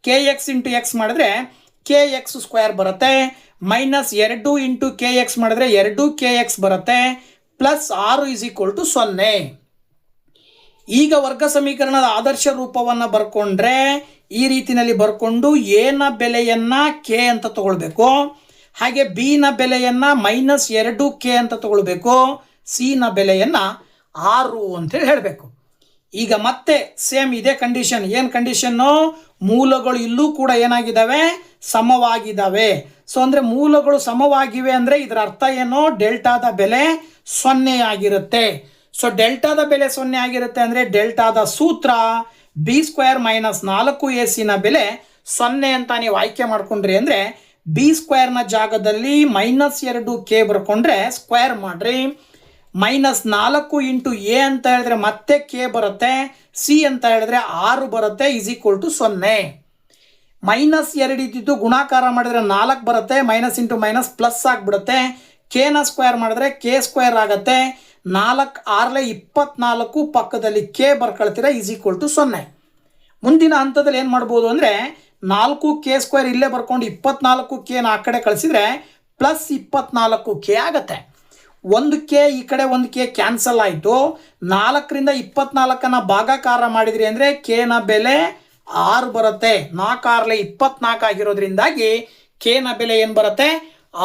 kx × x ಮಾಡಿದ್ರೆ kx² ಬರುತ್ತೆ, -2 × kx ಮಾಡಿದ್ರೆ 2kx ಬರುತ್ತೆ, +6 = 0. ಈಗ ವರ್ಗ ಸಮೀಕರಣದ ಆದರ್ಶ ರೂಪವನ್ನು ಬರ್ಕೊಂಡ್ರೆ ಈ ರೀತಿಯಲ್ಲಿ ಬರ್ಕೊಂಡು ಎನ ಬೆಲೆಯನ್ನು ಕೆ ಅಂತ ತಗೊಳ್ಬೇಕು, ಹಾಗೆ ಬಿ ನ ಬೆಲೆಯನ್ನು -2k ಅಂತ ತಗೊಳ್ಬೇಕು, ಸಿ ನ ಬೆಲೆಯನ್ನು 6 ಅಂತೇಳಿ ಹೇಳಬೇಕು. ಈಗ ಮತ್ತೆ ಸೇಮ್ ಇದೇ ಕಂಡೀಷನ್. ಏನು ಕಂಡೀಷನ್ನು? ಮೂಲಗಳು ಇಲ್ಲೂ ಕೂಡ ಏನಾಗಿದ್ದಾವೆ? ಸಮವಾಗಿದ್ದಾವೆ. ಸೊ ಅಂದರೆ ಮೂಲಗಳು ಸಮವಾಗಿವೆ ಅಂದರೆ ಇದರ ಅರ್ಥ ಏನು? ಡೆಲ್ಟಾದ ಬೆಲೆ 0 ಆಗಿರುತ್ತೆ. ಸೊ ಡೆಲ್ಟಾದ ಬೆಲೆ 0 ಆಗಿರುತ್ತೆ ಅಂದರೆ ಡೆಲ್ಟಾದ ಸೂತ್ರ b² - 4ac ನ ಬೆಲೆ 0 ಅಂತ ನೀವು ಆಯ್ಕೆ ಮಾಡ್ಕೊಂಡ್ರಿ ಅಂದರೆ b² ನ ಜಾಗದಲ್ಲಿ -2k ಬರ್ಕೊಂಡ್ರೆ ಸ್ಕ್ವೇರ್ ಮಾಡ್ರಿ, -4 × a ಅಂತ ಹೇಳಿದ್ರೆ ಮತ್ತೆ k ಬರುತ್ತೆ, ಸಿ ಅಂತ ಹೇಳಿದ್ರೆ 6 ಬರುತ್ತೆ, = 0. -2 ಇದ್ದಿದ್ದು ಗುಣಾಕಾರ ಮಾಡಿದ್ರೆ 4 ಬರುತ್ತೆ, ಮೈನಸ್ ಇಂಟು ಮೈನಸ್ ಪ್ಲಸ್ ಆಗಿಬಿಡುತ್ತೆ. ಕೆ ನ ಸ್ಕ್ವೇರ್ ಮಾಡಿದ್ರೆ k² ಆಗುತ್ತೆ. 4 6 24 ಪಕ್ಕದಲ್ಲಿ ಕೆ ಬರ್ಕೊಳ್ತೀರ, = 0. ಮುಂದಿನ ಹಂತದಲ್ಲಿ ಏನು ಮಾಡ್ಬೋದು ಅಂದರೆ 4k² ಇಲ್ಲೇ ಬರ್ಕೊಂಡು 24k ನ ಆ ಕಡೆ ಕಳಿಸಿದ್ರೆ +24k ಆಗುತ್ತೆ. 1k ಈ ಕಡೆ 1k ಕ್ಯಾನ್ಸಲ್ ಆಯಿತು. 4ರಿಂದ 24ನ ಭಾಗಾಕಾರ ಮಾಡಿದ್ರಿ ಅಂದರೆ ಕೆ ನ ಬೆಲೆ 6 ಬರುತ್ತೆ. 4 6 24 ಆಗಿರೋದ್ರಿಂದಾಗಿ ಕೆ ನ ಬೆಲೆ ಏನು ಬರುತ್ತೆ?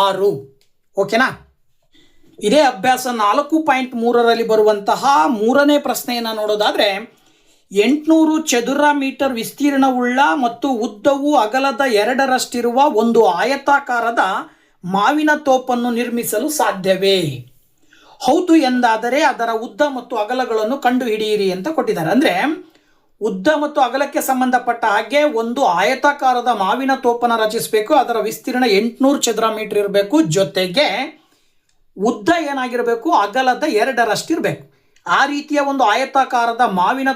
6. ಓಕೆನಾ? ಇದೇ ಅಭ್ಯಾಸ 4.3ರಲ್ಲಿ ಬರುವಂತಹ 3ನೇ ಪ್ರಶ್ನೆಯನ್ನು ನೋಡೋದಾದರೆ 800 ಚದುರ ಮೀಟರ್ ವಿಸ್ತೀರ್ಣವುಳ್ಳ ಮತ್ತು ಉದ್ದವು ಅಗಲದ 2ರಷ್ಟಿರುವ ಒಂದು ಆಯತಾಕಾರದ ಮಾವಿನ ತೋಪನ್ನು ನಿರ್ಮಿಸಲು ಸಾಧ್ಯವೇ? ಹೌದು ಎಂದಾದರೆ ಅದರ ಉದ್ದ ಮತ್ತು ಅಗಲಗಳನ್ನು ಕಂಡುಹಿಡಿಯಿರಿ ಅಂತ ಕೊಟ್ಟಿದ್ದಾರೆ. ಅಂದರೆ ಉದ್ದ ಮತ್ತು ಅಗಲಕ್ಕೆ ಸಂಬಂಧಪಟ್ಟ ಹಾಗೆ ಒಂದು ಆಯತಾಕಾರದ ಮಾವಿನ ತೋಪನ್ನು ರಚಿಸಬೇಕು. ಅದರ ವಿಸ್ತೀರ್ಣ 800 ಚದುರ ಮೀಟರ್ ಇರಬೇಕು, ಜೊತೆಗೆ ಉದ್ದ ಏನಾಗಿರಬೇಕು? ಅಗಲದ 2ರಷ್ಟಿರಬೇಕು. ಆ ರೀತಿಯ ಒಂದು ಆಯತಾಕಾರದ ಮಾವಿನ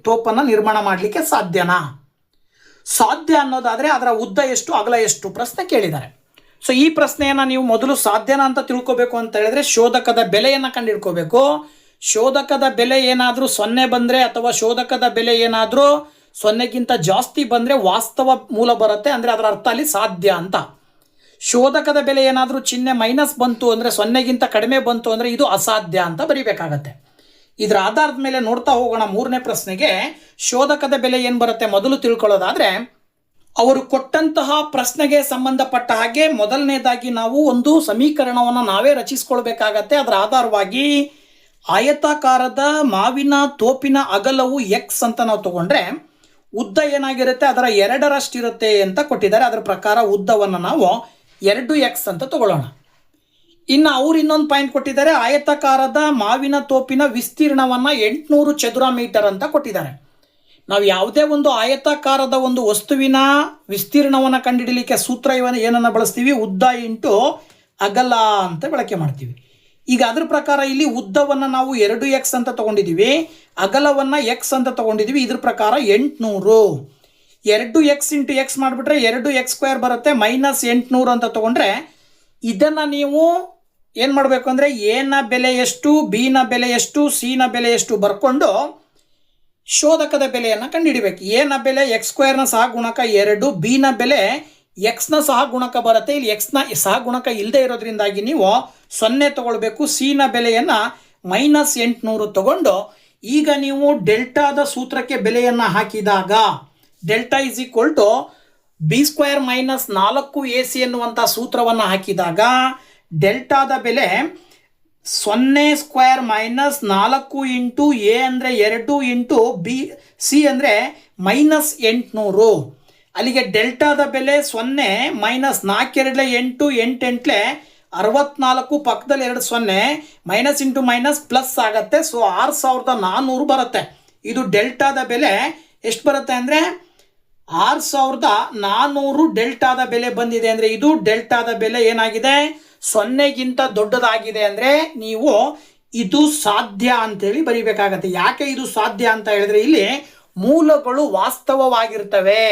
ತೋಪನ್ನು ನಿರ್ಮಾಣ ಮಾಡಲಿಕ್ಕೆ ಸಾಧ್ಯನಾ? ಸಾಧ್ಯ ಅನ್ನೋದಾದರೆ ಅದರ ಉದ್ದ ಎಷ್ಟು, ಅಗಲ ಎಷ್ಟು ಪ್ರಶ್ನೆ ಕೇಳಿದ್ದಾರೆ. ಸೊ ಈ ಪ್ರಶ್ನೆಯನ್ನು ನೀವು ಮೊದಲು ಸಾಧ್ಯನಾ ಅಂತ ತಿಳ್ಕೋಬೇಕು ಅಂತ ಹೇಳಿದ್ರೆ ಶೋಧಕದ ಬೆಲೆಯನ್ನು ಕಂಡುಹಿಡ್ಕೋಬೇಕು. ಶೋಧಕದ ಬೆಲೆ ಏನಾದರೂ 0 ಬಂದರೆ ಅಥವಾ ಶೋಧಕದ ಬೆಲೆ ಏನಾದರೂ 0ಗಿಂತ ಜಾಸ್ತಿ ಬಂದರೆ ವಾಸ್ತವ ಮೂಲ ಬರುತ್ತೆ, ಅಂದರೆ ಅದರ ಅರ್ಥ ಅಲ್ಲಿ ಸಾಧ್ಯ ಅಂತ. ಶೋಧಕದ ಬೆಲೆ ಏನಾದರೂ ಚಿಹ್ನೆ ಮೈನಸ್ ಬಂತು ಅಂದರೆ 0ಗಿಂತ ಕಡಿಮೆ ಬಂತು ಅಂದರೆ ಇದು ಅಸಾಧ್ಯ ಅಂತ ಬರೀಬೇಕಾಗತ್ತೆ. ಇದರ ಆಧಾರದ ಮೇಲೆ ನೋಡ್ತಾ ಹೋಗೋಣ 3ನೇ ಪ್ರಶ್ನೆಗೆ. ಶೋಧಕದ ಬೆಲೆ ಏನು ಬರುತ್ತೆ ಮೊದಲು ತಿಳ್ಕೊಳ್ಳೋದಾದರೆ, ಅವರು ಕೊಟ್ಟಂತಹ ಪ್ರಶ್ನೆಗೆ ಸಂಬಂಧಪಟ್ಟ ಹಾಗೆ ಮೊದಲನೇದಾಗಿ ನಾವು ಒಂದು ಸಮೀಕರಣವನ್ನು ನಾವೇ ರಚಿಸ್ಕೊಳ್ಬೇಕಾಗತ್ತೆ. ಅದರ ಆಧಾರವಾಗಿ ಆಯತಾಕಾರದ ಮಾವಿನ ತೋಪಿನ ಅಗಲವು x ಅಂತ ನಾವು ತಗೊಂಡ್ರೆ ಉದ್ದ ಏನಾಗಿರುತ್ತೆ? ಅದರ 2ರಷ್ಟಿರುತ್ತೆ ಅಂತ ಕೊಟ್ಟಿದ್ದಾರೆ. ಅದರ ಪ್ರಕಾರ ಉದ್ದವನ್ನು ನಾವು 2x ಅಂತ ತಗೊಳ್ಳೋಣ. ಇನ್ನು ಅವ್ರು ಇನ್ನೊಂದು ಪಾಯಿಂಟ್ ಕೊಟ್ಟಿದ್ದಾರೆ, ಆಯತಾಕಾರದ ಮಾವಿನ ತೋಪಿನ ವಿಸ್ತೀರ್ಣವನ್ನು 800 ಚದುರ ಮೀಟರ್ ಅಂತ ಕೊಟ್ಟಿದ್ದಾರೆ. ನಾವು ಯಾವುದೇ ಒಂದು ಆಯತಾಕಾರದ ಒಂದು ವಸ್ತುವಿನ ವಿಸ್ತೀರ್ಣವನ್ನು ಕಂಡುಹಿಡಲಿಕ್ಕೆ ಸೂತ್ರ ಏನನ್ನು ಬಳಸ್ತೀವಿ? ಉದ್ದ ಇಂಟು ಅಗಲ ಅಂತ ಬಳಕೆ ಮಾಡ್ತೀವಿ. ಈಗ ಅದ್ರ ಪ್ರಕಾರ ಇಲ್ಲಿ ಉದ್ದವನ್ನು ನಾವು 2x ಅಂತ ತಗೊಂಡಿದ್ದೀವಿ, ಅಗಲವನ್ನು x ಅಂತ ತಗೊಂಡಿದ್ದೀವಿ. ಇದ್ರ ಪ್ರಕಾರ 800. 2x × x ಮಾಡಿಬಿಟ್ರೆ 2x² ಬರುತ್ತೆ, -800 ಅಂತ ತಗೊಂಡ್ರೆ ಇದನ್ನು ನೀವು ಏನು ಮಾಡಬೇಕು ಅಂದರೆ ಎ ನ ಬೆಲೆ ಎಷ್ಟು, ಬಿ ನ ಬೆಲೆ ಎಷ್ಟು, ಸಿ ನ ಬೆಲೆ ಎಷ್ಟು ಬರ್ಕೊಂಡು ಶೋಧಕದ ಬೆಲೆಯನ್ನು ಕಂಡುಹಿಡಿಬೇಕು. ಎ ನ ಬೆಲೆ x² ನ ಸಹಗುಣಕ 2, ಬಿ ನ ಬೆಲೆ x ನ ಸಹಗುಣಕ ಬರುತ್ತೆ. ಇಲ್ಲಿ x ನ ಸಹಗುಣಕ ಇಲ್ಲದೆ ಇರೋದ್ರಿಂದಾಗಿ ನೀವು 0 ತಗೊಳ್ಬೇಕು. ಸಿ ನ ಬೆಲೆಯನ್ನು -800 ತಗೊಂಡು ಈಗ ನೀವು ಡೆಲ್ಟಾದ ಸೂತ್ರಕ್ಕೆ ಬೆಲೆಯನ್ನು ಹಾಕಿದಾಗ ಡೆಲ್ಟಾ = b² - 4ac ಎನ್ನುವಂಥ ಸೂತ್ರವನ್ನು ಹಾಕಿದಾಗ ಡೆಲ್ಟಾದ ಬೆಲೆ 0² - 4 ಇಂಟು ಎ ಅಂದರೆ 2 ಇಂಟು ಬಿ ಸಿ ಅಂದರೆ -800. ಅಲ್ಲಿಗೆ ಡೆಲ್ಟಾದ ಬೆಲೆ 0 -4 2 8 8 8 64 ಪಕ್ಕದಲ್ಲಿ 2 0 ಮೈನಸ್ ಇಂಟು ಮೈನಸ್ ಪ್ಲಸ್ ಆಗುತ್ತೆ. ಸೊ 6400 ಬರುತ್ತೆ. ಇದು ಡೆಲ್ಟಾದ ಬೆಲೆ ಎಷ್ಟು ಬರುತ್ತೆ ಅಂದರೆ 6400 ಡೆಲ್ಟಾದ ಬೆಲೆ ಬಂದಿದೆ. ಅಂದರೆ ಇದು ಡೆಲ್ಟಾದ ಬೆಲೆ ಏನಾಗಿದೆ? 0ಗಿಂತ ದೊಡ್ಡದಾಗಿದೆ. ಅಂದರೆ ನೀವು ಇದು ಸಾಧ್ಯ ಅಂತೇಳಿ ಬರೀಬೇಕಾಗತ್ತೆ. ಯಾಕೆ ಇದು ಸಾಧ್ಯ ಅಂತ ಹೇಳಿದ್ರೆ ಇಲ್ಲಿ ಮೂಲಗಳು ವಾಸ್ತವವಾಗಿರ್ತವೆ.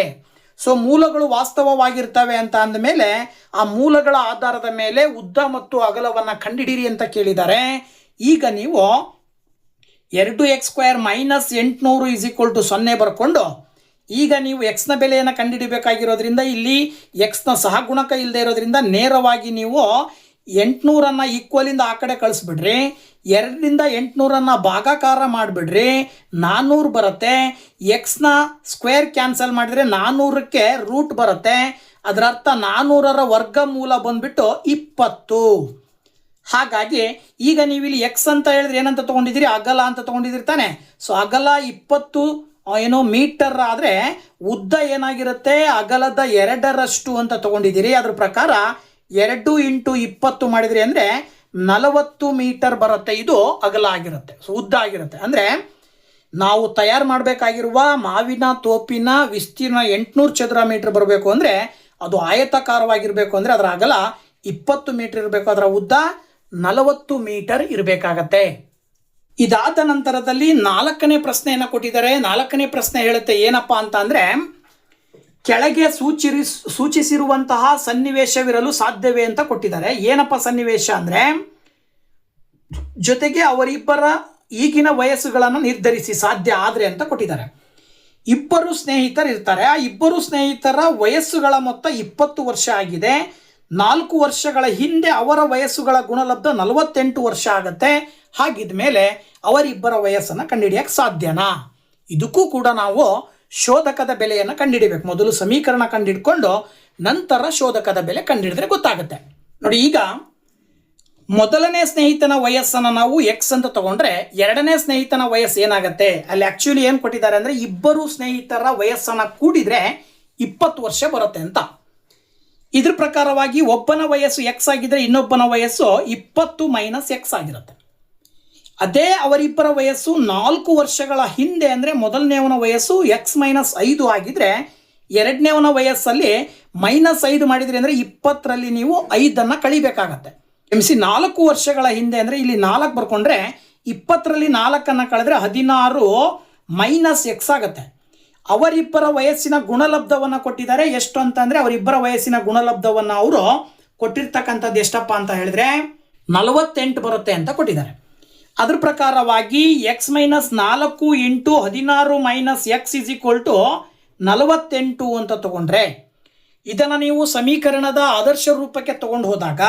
ಸೊ ಮೂಲಗಳು ವಾಸ್ತವವಾಗಿರ್ತವೆ ಅಂತ ಅಂದಮೇಲೆ ಆ ಮೂಲಗಳ ಆಧಾರದ ಮೇಲೆ ಉದ್ದ ಮತ್ತು ಅಗಲವನ್ನು ಕಂಡುಹಿಡಿಯಿರಿ ಅಂತ ಕೇಳಿದ್ದಾರೆ. ಈಗ ನೀವು 2x² - 800 = 0 ಬರ್ಕೊಂಡು ಈಗ ನೀವು x ನ ಬೆಲೆಯನ್ನು ಕಂಡುಹಿಡಿಬೇಕಾಗಿರೋದ್ರಿಂದ ಇಲ್ಲಿ x ನ ಸಹಗುಣಕ ಇಲ್ಲದೆ ಇರೋದ್ರಿಂದ ನೇರವಾಗಿ ನೀವು 800 ಈಕ್ವಲಿಂದ ಆ ಕಡೆ ಕಳಿಸ್ಬಿಡ್ರಿ, 2ರಿಂದ 800 ಭಾಗಾಕಾರ ಮಾಡಿಬಿಡ್ರಿ, 400 ಬರುತ್ತೆ. ಎಕ್ಸ್ನ ಸ್ಕ್ವೇರ್ ಕ್ಯಾನ್ಸಲ್ ಮಾಡಿದರೆ 400ಕ್ಕೆ ರೂಟ್ ಬರುತ್ತೆ. ಅದರ ಅರ್ಥ 400ರ ವರ್ಗಮೂಲ ಬಂದ್ಬಿಟ್ಟು 20. ಹಾಗಾಗಿ ಈಗ ನೀವು ಇಲ್ಲಿ ಎಕ್ಸ್ ಅಂತ ಹೇಳಿದ್ರೆ ಏನಂತ ತೊಗೊಂಡಿದ್ದೀರಿ, ಅಗಲ ಅಂತ ತೊಗೊಂಡಿದ್ದೀರಿ ತಾನೆ. ಸೊ ಅಗಲ 20 ಮೀಟರ್ ಆದರೆ ಉದ್ದ ಏನಾಗಿರುತ್ತೆ, ಅಗಲದ 2ರಷ್ಟು ಅಂತ ತೊಗೊಂಡಿದ್ದೀರಿ. ಅದ್ರ ಪ್ರಕಾರ 2 × 20 ಮಾಡಿದ್ರಿ ಅಂದರೆ 40 ಮೀಟರ್ ಬರುತ್ತೆ. ಇದು ಅಗಲ ಆಗಿರುತ್ತೆ, ಸೊ ಉದ್ದ ಆಗಿರುತ್ತೆ. ಅಂದರೆ ನಾವು ತಯಾರು ಮಾಡಬೇಕಾಗಿರುವ ಮಾವಿನ ತೋಪಿನ ವಿಸ್ತೀರ್ಣ 800 ಚದರ ಮೀಟರ್ ಬರಬೇಕು ಅಂದರೆ ಅದು ಆಯತಾಕಾರವಾಗಿರಬೇಕು ಅಂದರೆ ಅದರ ಅಗಲ 20 ಮೀಟರ್ ಇರಬೇಕು, ಅದರ ಉದ್ದ 40 ಮೀಟರ್ ಇರಬೇಕಾಗತ್ತೆ. ಇದಾದ ನಂತರದಲ್ಲಿ 4ನೇ ಪ್ರಶ್ನೆಯನ್ನು ಕೊಟ್ಟಿದ್ದಾರೆ. 4ನೇ ಪ್ರಶ್ನೆ ಹೇಳುತ್ತೆ ಏನಪ್ಪ ಅಂತ ಅಂದರೆ, ಕೆಳಗೆ ಸೂಚಿಸಿರುವಂತಹ ಸನ್ನಿವೇಶವಿರಲು ಸಾಧ್ಯವೇ ಅಂತ ಕೊಟ್ಟಿದ್ದಾರೆ. ಏನಪ್ಪ ಸನ್ನಿವೇಶ ಅಂದರೆ, ಜೊತೆಗೆ ಅವರಿಬ್ಬರ ಈಗಿನ ವಯಸ್ಸುಗಳನ್ನು ನಿರ್ಧರಿಸಿ ಸಾಧ್ಯ ಆದರೆ ಅಂತ ಕೊಟ್ಟಿದ್ದಾರೆ. ಇಬ್ಬರು ಸ್ನೇಹಿತರು ಇರ್ತಾರೆ. ಆ ಇಬ್ಬರು ಸ್ನೇಹಿತರ ವಯಸ್ಸುಗಳ ಮೊತ್ತ 20 ವರ್ಷ ಆಗಿದೆ. 4 ವರ್ಷಗಳ ಹಿಂದೆ ಅವರ ವಯಸ್ಸುಗಳ ಗುಣಲಬ್ಧ 48 ವರ್ಷ ಆಗುತ್ತೆ. ಹಾಗಿದ ಮೇಲೆ ಅವರಿಬ್ಬರ ವಯಸ್ಸನ್ನು ಕಂಡುಹಿಡಿಯಕ್ಕೆ ಸಾಧ್ಯನಾ? ಇದಕ್ಕೂ ಕೂಡ ನಾವು ಶೋಧಕದ ಬೆಲೆಯನ್ನು ಕಂಡುಹಿಡಿಬೇಕು. ಮೊದಲು ಸಮೀಕರಣ ಕಂಡುಹಿಡ್ಕೊಂಡು ನಂತರ ಶೋಧಕದ ಬೆಲೆ ಕಂಡುಹಿಡಿದ್ರೆ ಗೊತ್ತಾಗುತ್ತೆ. ನೋಡಿ, ಈಗ ಮೊದಲನೇ ಸ್ನೇಹಿತನ ವಯಸ್ಸನ್ನು ನಾವು ಎಕ್ಸ್ ಅಂತ ತಗೊಂಡ್ರೆ 2ನೇ ಸ್ನೇಹಿತನ ವಯಸ್ಸು ಏನಾಗುತ್ತೆ, ಅಲ್ಲಿ ಆ್ಯಕ್ಚುಲಿ ಏನು ಕೊಟ್ಟಿದ್ದಾರೆ ಅಂದರೆ ಇಬ್ಬರು ಸ್ನೇಹಿತರ ವಯಸ್ಸನ್ನು ಕೂಡಿದರೆ 20 ವರ್ಷ ಬರುತ್ತೆ ಅಂತ. ಇದ್ರ ಪ್ರಕಾರವಾಗಿ ಒಬ್ಬನ ವಯಸ್ಸು ಎಕ್ಸ್ ಆಗಿದ್ರೆ ಇನ್ನೊಬ್ಬನ ವಯಸ್ಸು 20 ಮೈನಸ್ ಎಕ್ಸ್ ಆಗಿರುತ್ತೆ. ಅದೇ ಅವರಿಬ್ಬರ ವಯಸ್ಸು 4 ವರ್ಷಗಳ ಹಿಂದೆ ಅಂದರೆ ಮೊದಲನೇವನ ವಯಸ್ಸು ಎಕ್ಸ್ ಮೈನಸ್ 5 ಆಗಿದ್ರೆ ಎರಡನೇವನ ವಯಸ್ಸಲ್ಲಿ -5 ಮಾಡಿದ್ರಿ ಅಂದರೆ 20ರಲ್ಲಿ ನೀವು 5ಅನ್ನು ಕಳಿಬೇಕಾಗತ್ತೆ. ಕ್ಷಮಿಸಿ, 4 ವರ್ಷಗಳ ಹಿಂದೆ ಅಂದರೆ ಇಲ್ಲಿ 4 ಬರ್ಕೊಂಡ್ರೆ 20ರಲ್ಲಿ 4ಅನ್ನು ಕಳೆದ್ರೆ 16 ಮೈನಸ್ ಎಕ್ಸ್ ಆಗುತ್ತೆ. ಅವರಿಬ್ಬರ ವಯಸ್ಸಿನ ಗುಣಲಬ್ಧವನ್ನು ಕೊಟ್ಟಿದ್ದಾರೆ. ಎಷ್ಟು ಅಂತಂದರೆ ಅವರಿಬ್ಬರ ವಯಸ್ಸಿನ ಗುಣಲಬ್ಧವನ್ನು ಅವರು ಕೊಟ್ಟಿರ್ತಕ್ಕಂಥದ್ದು ಎಷ್ಟಪ್ಪ ಅಂತ ಹೇಳಿದ್ರೆ 48 ಬರುತ್ತೆ ಅಂತ ಕೊಟ್ಟಿದ್ದಾರೆ. ಅದ್ರ ಪ್ರಕಾರವಾಗಿ x minus 4 × 16 minus x is equal to 48 ಅಂತ ತಗೊಂಡ್ರೆ ಇದನ್ನು ನೀವು ಸಮೀಕರಣದ ಆದರ್ಶ ರೂಪಕ್ಕೆ ತಗೊಂಡು ಹೋದಾಗ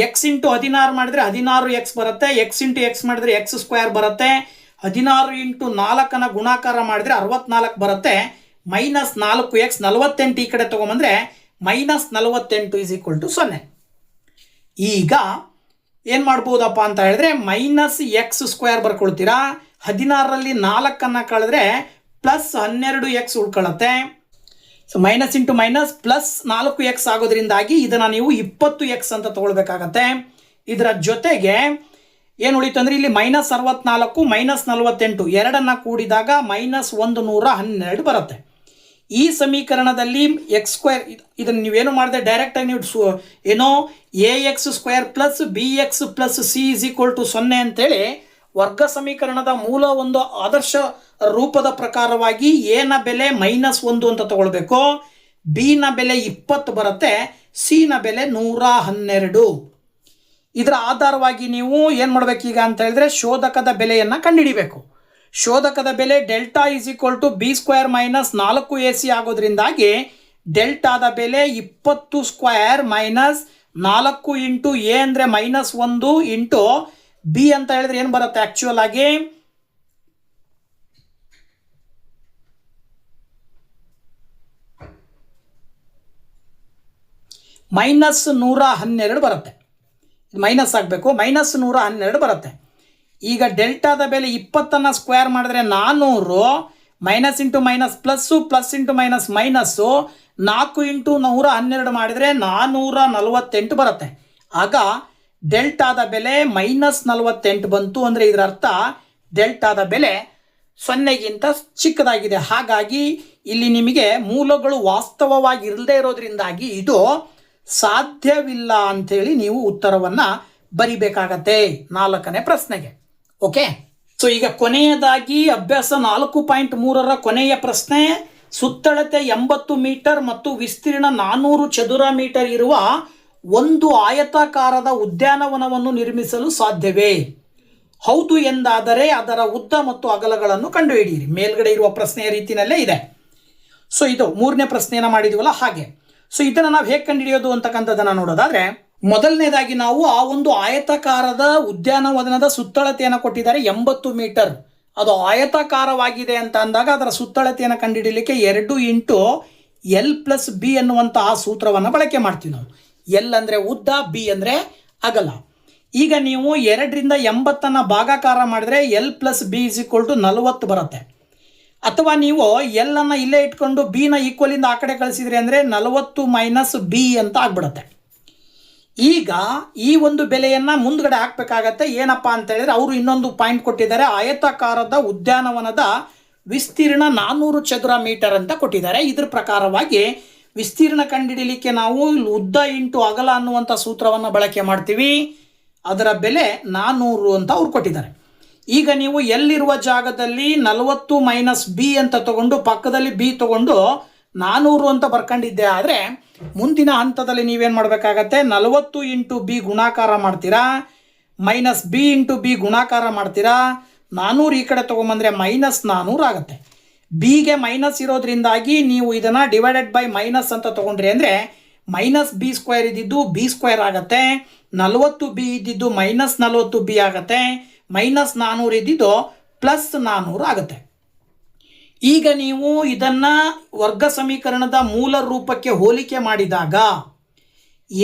ಎಕ್ಸ್ ಇಂಟು 16 ಮಾಡಿದರೆ 16 ಎಕ್ಸ್ ಬರುತ್ತೆ, ಎಕ್ಸ್ ಇಂಟು ಎಕ್ಸ್ ಮಾಡಿದರೆ ಎಕ್ಸ್ ಸ್ಕ್ವೇರ್ ಬರುತ್ತೆ, 16 × 4 ಗುಣಾಕಾರ ಮಾಡಿದರೆ 64 ಬರುತ್ತೆ, -4x 48 ಈ ಕಡೆ ತೊಗೊಂಬಂದರೆ -48 ಇಸ್ ಈಕ್ವಲ್ ಟು 0. ಈಗ ಏನು ಮಾಡ್ಬೋದಪ್ಪ ಅಂತ ಹೇಳಿದ್ರೆ -ಎಕ್ಸ್ ಸ್ಕ್ವೇರ್ ಬರ್ಕೊಳ್ತೀರಾ, 16ರಲ್ಲಿ 4ಅನ್ನು ಕಳೆದ್ರೆ +12x ಉಳ್ಕೊಳ್ಳುತ್ತೆ. So minus into minus +4x ಆಗೋದ್ರಿಂದಾಗಿ ಇದನ್ನು ನೀವು 20x ಅಂತ ತೊಗೊಳ್ಬೇಕಾಗತ್ತೆ. ಇದರ ಜೊತೆಗೆ ಏನು ಉಳಿತು ಅಂದರೆ ಇಲ್ಲಿ -64 -48 ಎರಡನ್ನು ಕೂಡಿದಾಗ -112 ಬರುತ್ತೆ. ಈ ಸಮೀಕರಣದಲ್ಲಿ ಎಕ್ಸ್ ಸ್ಕ್ವೇರ್ ಇದನ್ನು ನೀವೇನು ಮಾಡಿದೆ ಡೈರೆಕ್ಟಾಗಿ ನೀವು ಏನೋ ax² + bx + c = 0 ಅಂತೇಳಿ ವರ್ಗ ಸಮೀಕರಣದ ಮೂಲ ಒಂದು ಆದರ್ಶ ರೂಪದ ಪ್ರಕಾರವಾಗಿ ಎನ ಬೆಲೆ -1 ಅಂತ ತಗೊಳ್ಬೇಕು, ಬಿ ನ ಬೆಲೆ 20 ಬರುತ್ತೆ, ಸಿ ನ ಬೆಲೆ 112. ಇದರ ಆಧಾರವಾಗಿ ನೀವು ಏನು ಮಾಡಬೇಕೀಗ ಅಂತ ಹೇಳಿದ್ರೆ ಶೋಧಕದ ಬೆಲೆಯನ್ನು ಕಂಡುಹಿಡಿಬೇಕು. ಶೋಧಕದ ಬೆಲೆ delta is equal to b² - 4ac ಆಗೋದ್ರಿಂದಾಗಿ ಡೆಲ್ಟಾದ ಬೆಲೆ 20² - 4 ಇಂಟು ಎ ಅಂದರೆ -1 ಇಂಟು ಬಿ ಅಂತ ಹೇಳಿದ್ರೆ ಏನು ಬರುತ್ತೆ ಆ್ಯಕ್ಚುಯಲ್ ಆಗಿ -112 ಬರುತ್ತೆ. ಮೈನಸ್ ಆಗಬೇಕು, -112 ಬರುತ್ತೆ. ಈಗ ಡೆಲ್ಟಾದ ಬೆಲೆ 20ಅನ್ನು ಸ್ಕ್ವೇರ್ ಮಾಡಿದ್ರೆ 400, minus into minus plus, plus into minus minus, 4 × 112 ಮಾಡಿದರೆ 448 ಬರುತ್ತೆ. ಆಗ ಡೆಲ್ಟಾದ ಬೆಲೆ -48 ಬಂತು. ಅಂದರೆ ಇದರ ಅರ್ಥ ಡೆಲ್ಟಾದ ಬೆಲೆ 0ಗಿಂತ ಚಿಕ್ಕದಾಗಿದೆ. ಹಾಗಾಗಿ ಇಲ್ಲಿ ನಿಮಗೆ ಮೂಲಗಳು ವಾಸ್ತವವಾಗಿ ಇಲ್ಲದೆ ಇರೋದ್ರಿಂದಾಗಿ ಇದು ಸಾಧ್ಯವಿಲ್ಲ ಅಂಥೇಳಿ ನೀವು ಉತ್ತರವನ್ನು ಬರಿಬೇಕಾಗತ್ತೆ 4ನೇ ಪ್ರಶ್ನೆಗೆ. ಓಕೆ, ಸೊ ಈಗ ಕೊನೆಯದಾಗಿ ಅಭ್ಯಾಸ 4.3ರ ಕೊನೆಯ ಪ್ರಶ್ನೆ, ಸುತ್ತಳತೆ 80 ಮೀಟರ್ ಮತ್ತು ವಿಸ್ತೀರ್ಣ 400 ಚದುರ ಮೀಟರ್ ಇರುವ ಒಂದು ಆಯತಾಕಾರದ ಉದ್ಯಾನವನವನ್ನು ನಿರ್ಮಿಸಲು ಸಾಧ್ಯವೇ? ಹೌದು ಎಂದಾದರೆ ಅದರ ಉದ್ದ ಮತ್ತು ಅಗಲಗಳನ್ನು ಕಂಡುಹಿಡಿಯಿರಿ. ಮೇಲ್ಗಡೆ ಇರುವ ಪ್ರಶ್ನೆಯ ರೀತಿಯಲ್ಲೇ ಇದೆ. ಸೊ ಇದು 3ನೇ ಪ್ರಶ್ನೆಯನ್ನು ಮಾಡಿದೀವಲ್ಲ ಹಾಗೆ. ಸೊ ಇದನ್ನು ನಾವು ಹೇಗೆ ಕಂಡುಹಿಡಿಯೋದು ಅಂತಕ್ಕಂಥದ್ದನ್ನು ನೋಡೋದಾದರೆ ಮೊದಲನೇದಾಗಿ ನಾವು ಆ ಒಂದು ಆಯತಾಕಾರದ ಉದ್ಯಾನವನದ ಸುತ್ತಳತೆಯನ್ನು ಕೊಟ್ಟಿದ್ದಾರೆ 80 ಮೀಟರ್. ಅದು ಆಯತಾಕಾರವಾಗಿದೆ ಅಂತ ಅಂದಾಗ ಅದರ ಸುತ್ತಳತೆಯನ್ನು ಕಂಡುಹಿಡಿಯಲಿಕ್ಕೆ 2 × L+B ಎನ್ನುವಂತಹ ಸೂತ್ರವನ್ನು ಬಳಕೆ ಮಾಡ್ತೀವಿ ನಾವು. ಎಲ್ ಅಂದರೆ ಉದ್ದ, ಬಿ ಅಂದರೆ ಅಗಲ. ಈಗ ನೀವು 2 ರಿಂದ 80 ಭಾಗಾಕಾರ ಮಾಡಿದ್ರೆ L+B = 40 ಬರುತ್ತೆ. ಅಥವಾ ನೀವು ಎಲ್ ಅನ್ನು ಇಲ್ಲೇ ಇಟ್ಕೊಂಡು ಬಿ ನ ಈಕ್ವಲಿಂದ ಆ ಕಡೆ ಕಳಿಸಿದ್ರಿ ಅಂದರೆ 40 - B ಅಂತ ಆಗ್ಬಿಡುತ್ತೆ. ಈಗ ಈ ಒಂದು ಬೆಲೆಯನ್ನು ಮುಂದ್ಗಡೆ ಹಾಕಬೇಕಾಗತ್ತೆ. ಏನಪ್ಪ ಅಂತ ಹೇಳಿದ್ರೆ ಅವರು ಇನ್ನೊಂದು ಪಾಯಿಂಟ್ ಕೊಟ್ಟಿದ್ದಾರೆ. ಆಯತಾಕಾರದ ಉದ್ಯಾನವನದ ವಿಸ್ತೀರ್ಣ 400 ಚದುರ ಮೀಟರ್ ಅಂತ ಕೊಟ್ಟಿದ್ದಾರೆ. ಇದ್ರ ಪ್ರಕಾರವಾಗಿ ವಿಸ್ತೀರ್ಣ ಕಂಡುಹಿಡಿಯಲಿಕ್ಕೆ ನಾವು ಉದ್ದ × ಅಗಲ ಅನ್ನುವಂಥ ಸೂತ್ರವನ್ನು ಬಳಕೆ ಮಾಡ್ತೀವಿ. ಅದರ ಬೆಲೆ 400 ಅಂತ ಅವ್ರು ಕೊಟ್ಟಿದ್ದಾರೆ. ಈಗ ನೀವು ಎಲ್ಲಿರುವ ಜಾಗದಲ್ಲಿ 40 - B ಅಂತ ತಗೊಂಡು ಪಕ್ಕದಲ್ಲಿ ಬಿ ತಗೊಂಡು 400 ಅಂತ ಬರ್ಕೊಂಡಿದ್ದೆ ಆದರೆ ಮುಂದಿನ ಹಂತದಲ್ಲಿ ನೀವೇನು ಮಾಡಬೇಕಾಗತ್ತೆ, 40 × B ಗುಣಾಕಾರ ಮಾಡ್ತೀರಾ, -B × B ಗುಣಾಕಾರ ಮಾಡ್ತೀರಾ, 400 ಈ ಕಡೆ ತೊಗೊಂಬಂದರೆ -400 ಆಗುತ್ತೆ. ಬಿಗೆ ಮೈನಸ್ ಇರೋದ್ರಿಂದಾಗಿ ನೀವು ಇದನ್ನು / ಅಂತ ತೊಗೊಂಡ್ರಿ ಅಂದರೆ -B² ಇದ್ದಿದ್ದು B² ಆಗುತ್ತೆ, 40B ಇದ್ದಿದ್ದು -40B ಆಗುತ್ತೆ, -400 ಇದ್ದಿದ್ದು +400 ಆಗುತ್ತೆ. ಈಗ ನೀವು ಇದನ್ನು ವರ್ಗ ಸಮೀಕರಣದ ಮೂಲ ರೂಪಕ್ಕೆ ಹೋಲಿಕೆ ಮಾಡಿದಾಗ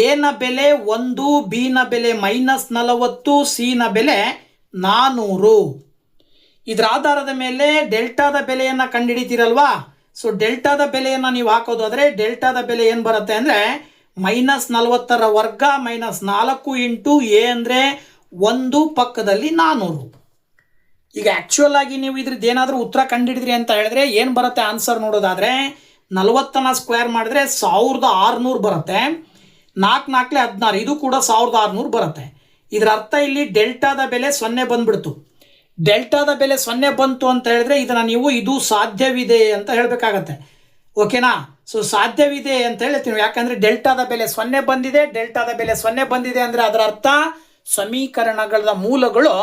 ಎ ನ ಬೆಲೆ 1, ಬಿ ನ ಬೆಲೆ -40, ಸಿ ನ ಬೆಲೆ 400. ಇದರ ಆಧಾರದ ಮೇಲೆ ಡೆಲ್ಟಾದ ಬೆಲೆಯನ್ನು ಕಂಡುಹಿಡಿತೀರಲ್ವಾ. ಸೊ ಡೆಲ್ಟಾದ ಬೆಲೆಯನ್ನು ನೀವು ಹಾಕೋದಾದರೆ ಡೆಲ್ಟಾದ ಬೆಲೆ ಏನು ಬರುತ್ತೆ ಅಂದರೆ -40ರ ವರ್ಗ -4 × ಎ ಅಂದರೆ 1 ಪಕ್ಕದಲ್ಲಿ 400. ಈಗ ಆ್ಯಕ್ಚುಯಲ್ ಆಗಿ ನೀವು ಇದ್ರದ್ದು ಏನಾದರೂ ಉತ್ತರ ಕಂಡುಹಿಡಿದ್ರಿ ಅಂತ ಹೇಳಿದ್ರೆ ಏನು ಬರುತ್ತೆ ಆನ್ಸರ್ ನೋಡೋದಾದರೆ 40ನ ಸ್ಕ್ವೇರ್ ಮಾಡಿದ್ರೆ 1600 ಬರುತ್ತೆ. 4 × 4 = 16, ಇದು ಕೂಡ 1600 ಬರುತ್ತೆ. ಇದರ ಅರ್ಥ ಇಲ್ಲಿ ಡೆಲ್ಟಾದ ಬೆಲೆ 0 ಬಂದ್ಬಿಡ್ತು. ಡೆಲ್ಟಾದ ಬೆಲೆ 0 ಬಂತು ಅಂತ ಹೇಳಿದ್ರೆ ಇದನ್ನು ನೀವು ಇದು ಸಾಧ್ಯವಿದೆ ಅಂತ ಹೇಳಬೇಕಾಗತ್ತೆ. ಓಕೆನಾ. ಸೊ ಸಾಧ್ಯವಿದೆ ಅಂತ ಹೇಳ್ತೀವಿ. ಯಾಕಂದರೆ ಡೆಲ್ಟಾದ ಬೆಲೆ 0 ಬಂದಿದೆ. ಡೆಲ್ಟಾದ ಬೆಲೆ 0 ಬಂದಿದೆ ಅಂದರೆ ಅದರ ಅರ್ಥ ಸಮೀಕರಣಗಳ ಮೂಲಗಳು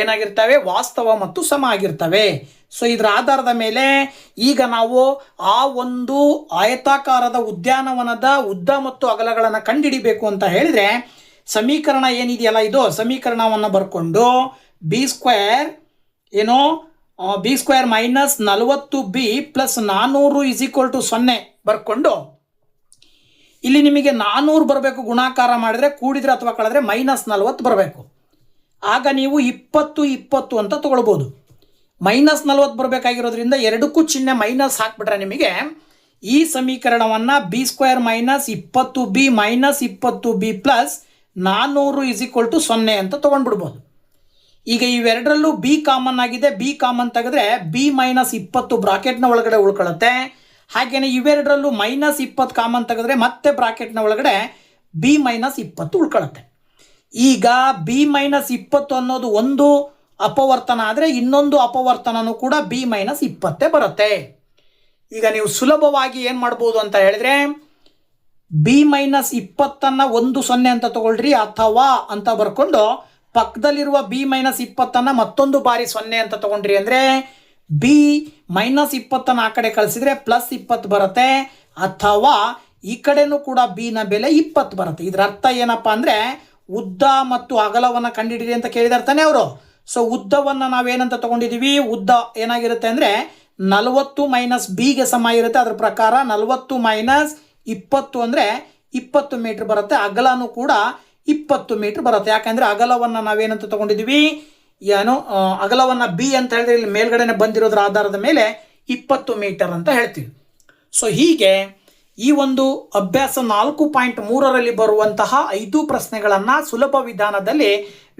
ಏನಾಗಿರ್ತವೆ, ವಾಸ್ತವ ಮತ್ತು ಸಮ ಆಗಿರ್ತವೆ. ಸೊ ಇದರ ಆಧಾರದ ಮೇಲೆ ಈಗ ನಾವು ಆ ಒಂದು ಆಯತಾಕಾರದ ಉದ್ಯಾನವನದ ಉದ್ದ ಮತ್ತು ಅಗಲಗಳನ್ನು ಕಂಡುಹಿಡಿಬೇಕು ಅಂತ ಹೇಳಿದರೆ ಸಮೀಕರಣ ಏನಿದೆಯಲ್ಲ, ಇದು ಸಮೀಕರಣವನ್ನು ಬರ್ಕೊಂಡು B² ಏನೋ B² - 40B + 400 = 0 ಬರ್ಕೊಂಡು ಇಲ್ಲಿ ನಿಮಗೆ 400 ಬರಬೇಕು. ಗುಣಾಕಾರ ಮಾಡಿದ್ರೆ ಕೂಡಿದ್ರೆ ಅಥವಾ ಕಳೆದ್ರೆ -40 ಬರಬೇಕು. ಆಗ ನೀವು 20 ಅಂತ ತೊಗೊಳ್ಬೋದು. -40 ಬರಬೇಕಾಗಿರೋದ್ರಿಂದ ಎರಡಕ್ಕೂ ಚಿಹ್ನೆ ಮೈನಸ್ ಹಾಕ್ಬಿಟ್ರೆ ನಿಮಗೆ ಈ ಸಮೀಕರಣವನ್ನು B² - 20B - 20B + 400 = 0 ಅಂತ ತೊಗೊಂಡ್ಬಿಡ್ಬೋದು. ಈಗ ಇವೆರಡರಲ್ಲೂ ಬಿ ಕಾಮನ್ ಆಗಿದೆ. ಬಿ ಕಾಮನ್ ತೆಗೆದ್ರೆ B - 20 ಬ್ರಾಕೆಟ್ನ ಒಳಗಡೆ ಉಳ್ಕೊಳ್ಳುತ್ತೆ. ಹಾಗೆಯೇ ಇವೆರಡರಲ್ಲೂ -20 ಕಾಮನ್ ತೆಗೆದ್ರೆ ಮತ್ತೆ ಬ್ರಾಕೆಟ್ನ ಒಳಗಡೆ B - 20 ಉಳ್ಕೊಳ್ಳುತ್ತೆ. ಈಗ B - 20 ಅನ್ನೋದು ಒಂದು ಅಪವರ್ತನ ಆದರೆ ಇನ್ನೊಂದು ಅಪವರ್ತನೂ ಕೂಡ B - 20 ಬರುತ್ತೆ. ಈಗ ನೀವು ಸುಲಭವಾಗಿ ಏನು ಮಾಡ್ಬೋದು ಅಂತ ಹೇಳಿದ್ರೆ B - 20 10 ಅಂತ ತಗೊಳ್ರಿ, ಅಥವಾ ಅಂತ ಬರ್ಕೊಂಡು ಪಕ್ಕದಲ್ಲಿರುವ B - 20 ಮತ್ತೊಂದು ಬಾರಿ 0 ಅಂತ ತಗೊಂಡ್ರಿ ಅಂದರೆ B - 20 ಆ ಕಡೆ ಕಳಿಸಿದ್ರೆ +20 ಬರುತ್ತೆ. ಅಥವಾ ಈ ಕಡೆನೂ ಕೂಡ B ನ ಬೆಲೆ 20 ಬರುತ್ತೆ. ಇದರ ಅರ್ಥ ಏನಪ್ಪ ಅಂದರೆ ಉದ್ದ ಮತ್ತು ಅಗಲವನ್ನು ಕಂಡುಹಿಡಿರಿ ಅಂತ ಕೇಳಿದಾರೆ ತಾನೆ ಅವರು. ಸೊ ಉದ್ದವನ್ನು ನಾವೇನಂತ ತಗೊಂಡಿದ್ದೀವಿ, ಉದ್ದ ಏನಾಗಿರುತ್ತೆ ಅಂದರೆ 40 - B ಗೆ ಸಮ ಇರುತ್ತೆ. ಅದರ ಪ್ರಕಾರ 40 - 20 ಅಂದರೆ 20 ಮೀಟರ್ ಬರುತ್ತೆ. ಅಗಲನೂ ಕೂಡ 20 ಮೀಟರ್ ಬರುತ್ತೆ. ಯಾಕಂದರೆ ಅಗಲವನ್ನು ನಾವೇನಂತ ತಗೊಂಡಿದ್ದೀವಿ, ಏನು ಅಗಲವನ್ನು B ಅಂತ ಹೇಳಿದ್ರೆ ಇಲ್ಲಿ ಮೇಲ್ಗಡೆನೆ ಬಂದಿರೋದ್ರ ಆಧಾರದ ಮೇಲೆ 20 ಮೀಟರ್ ಅಂತ ಹೇಳ್ತೀವಿ. ಸೊ ಹೀಗೆ ಈ ಒಂದು ಅಭ್ಯಾಸ 4.3ರಲ್ಲಿ ಬರುವಂತಹ 5 ಪ್ರಶ್ನೆಗಳನ್ನು ಸುಲಭ ವಿಧಾನದಲ್ಲಿ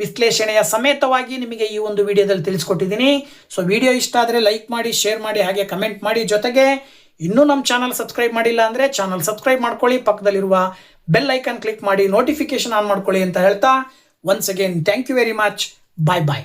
ವಿಶ್ಲೇಷಣೆಯ ಸಮೇತವಾಗಿ ನಿಮಗೆ ಈ ಒಂದು ವಿಡಿಯೋದಲ್ಲಿ ತಿಳಿಸ್ಕೊಟ್ಟಿದ್ದೀನಿ. ಸೊ ವಿಡಿಯೋ ಇಷ್ಟ ಆದರೆ ಲೈಕ್ ಮಾಡಿ, ಶೇರ್ ಮಾಡಿ, ಹಾಗೆ ಕಮೆಂಟ್ ಮಾಡಿ. ಜೊತೆಗೆ ಇನ್ನೂ ನಮ್ಮ ಚಾನಲ್ ಸಬ್ಸ್ಕ್ರೈಬ್ ಮಾಡಿಲ್ಲ ಅಂದರೆ ಚಾನಲ್ ಸಬ್ಸ್ಕ್ರೈಬ್ ಮಾಡ್ಕೊಳ್ಳಿ, ಪಕ್ಕದಲ್ಲಿರುವ ಬೆಲ್ ಐಕನ್ ಕ್ಲಿಕ್ ಮಾಡಿ ನೋಟಿಫಿಕೇಶನ್ ಆನ್ ಮಾಡ್ಕೊಳ್ಳಿ ಅಂತ ಹೇಳ್ತಾ once again thank you very much. Bye bye.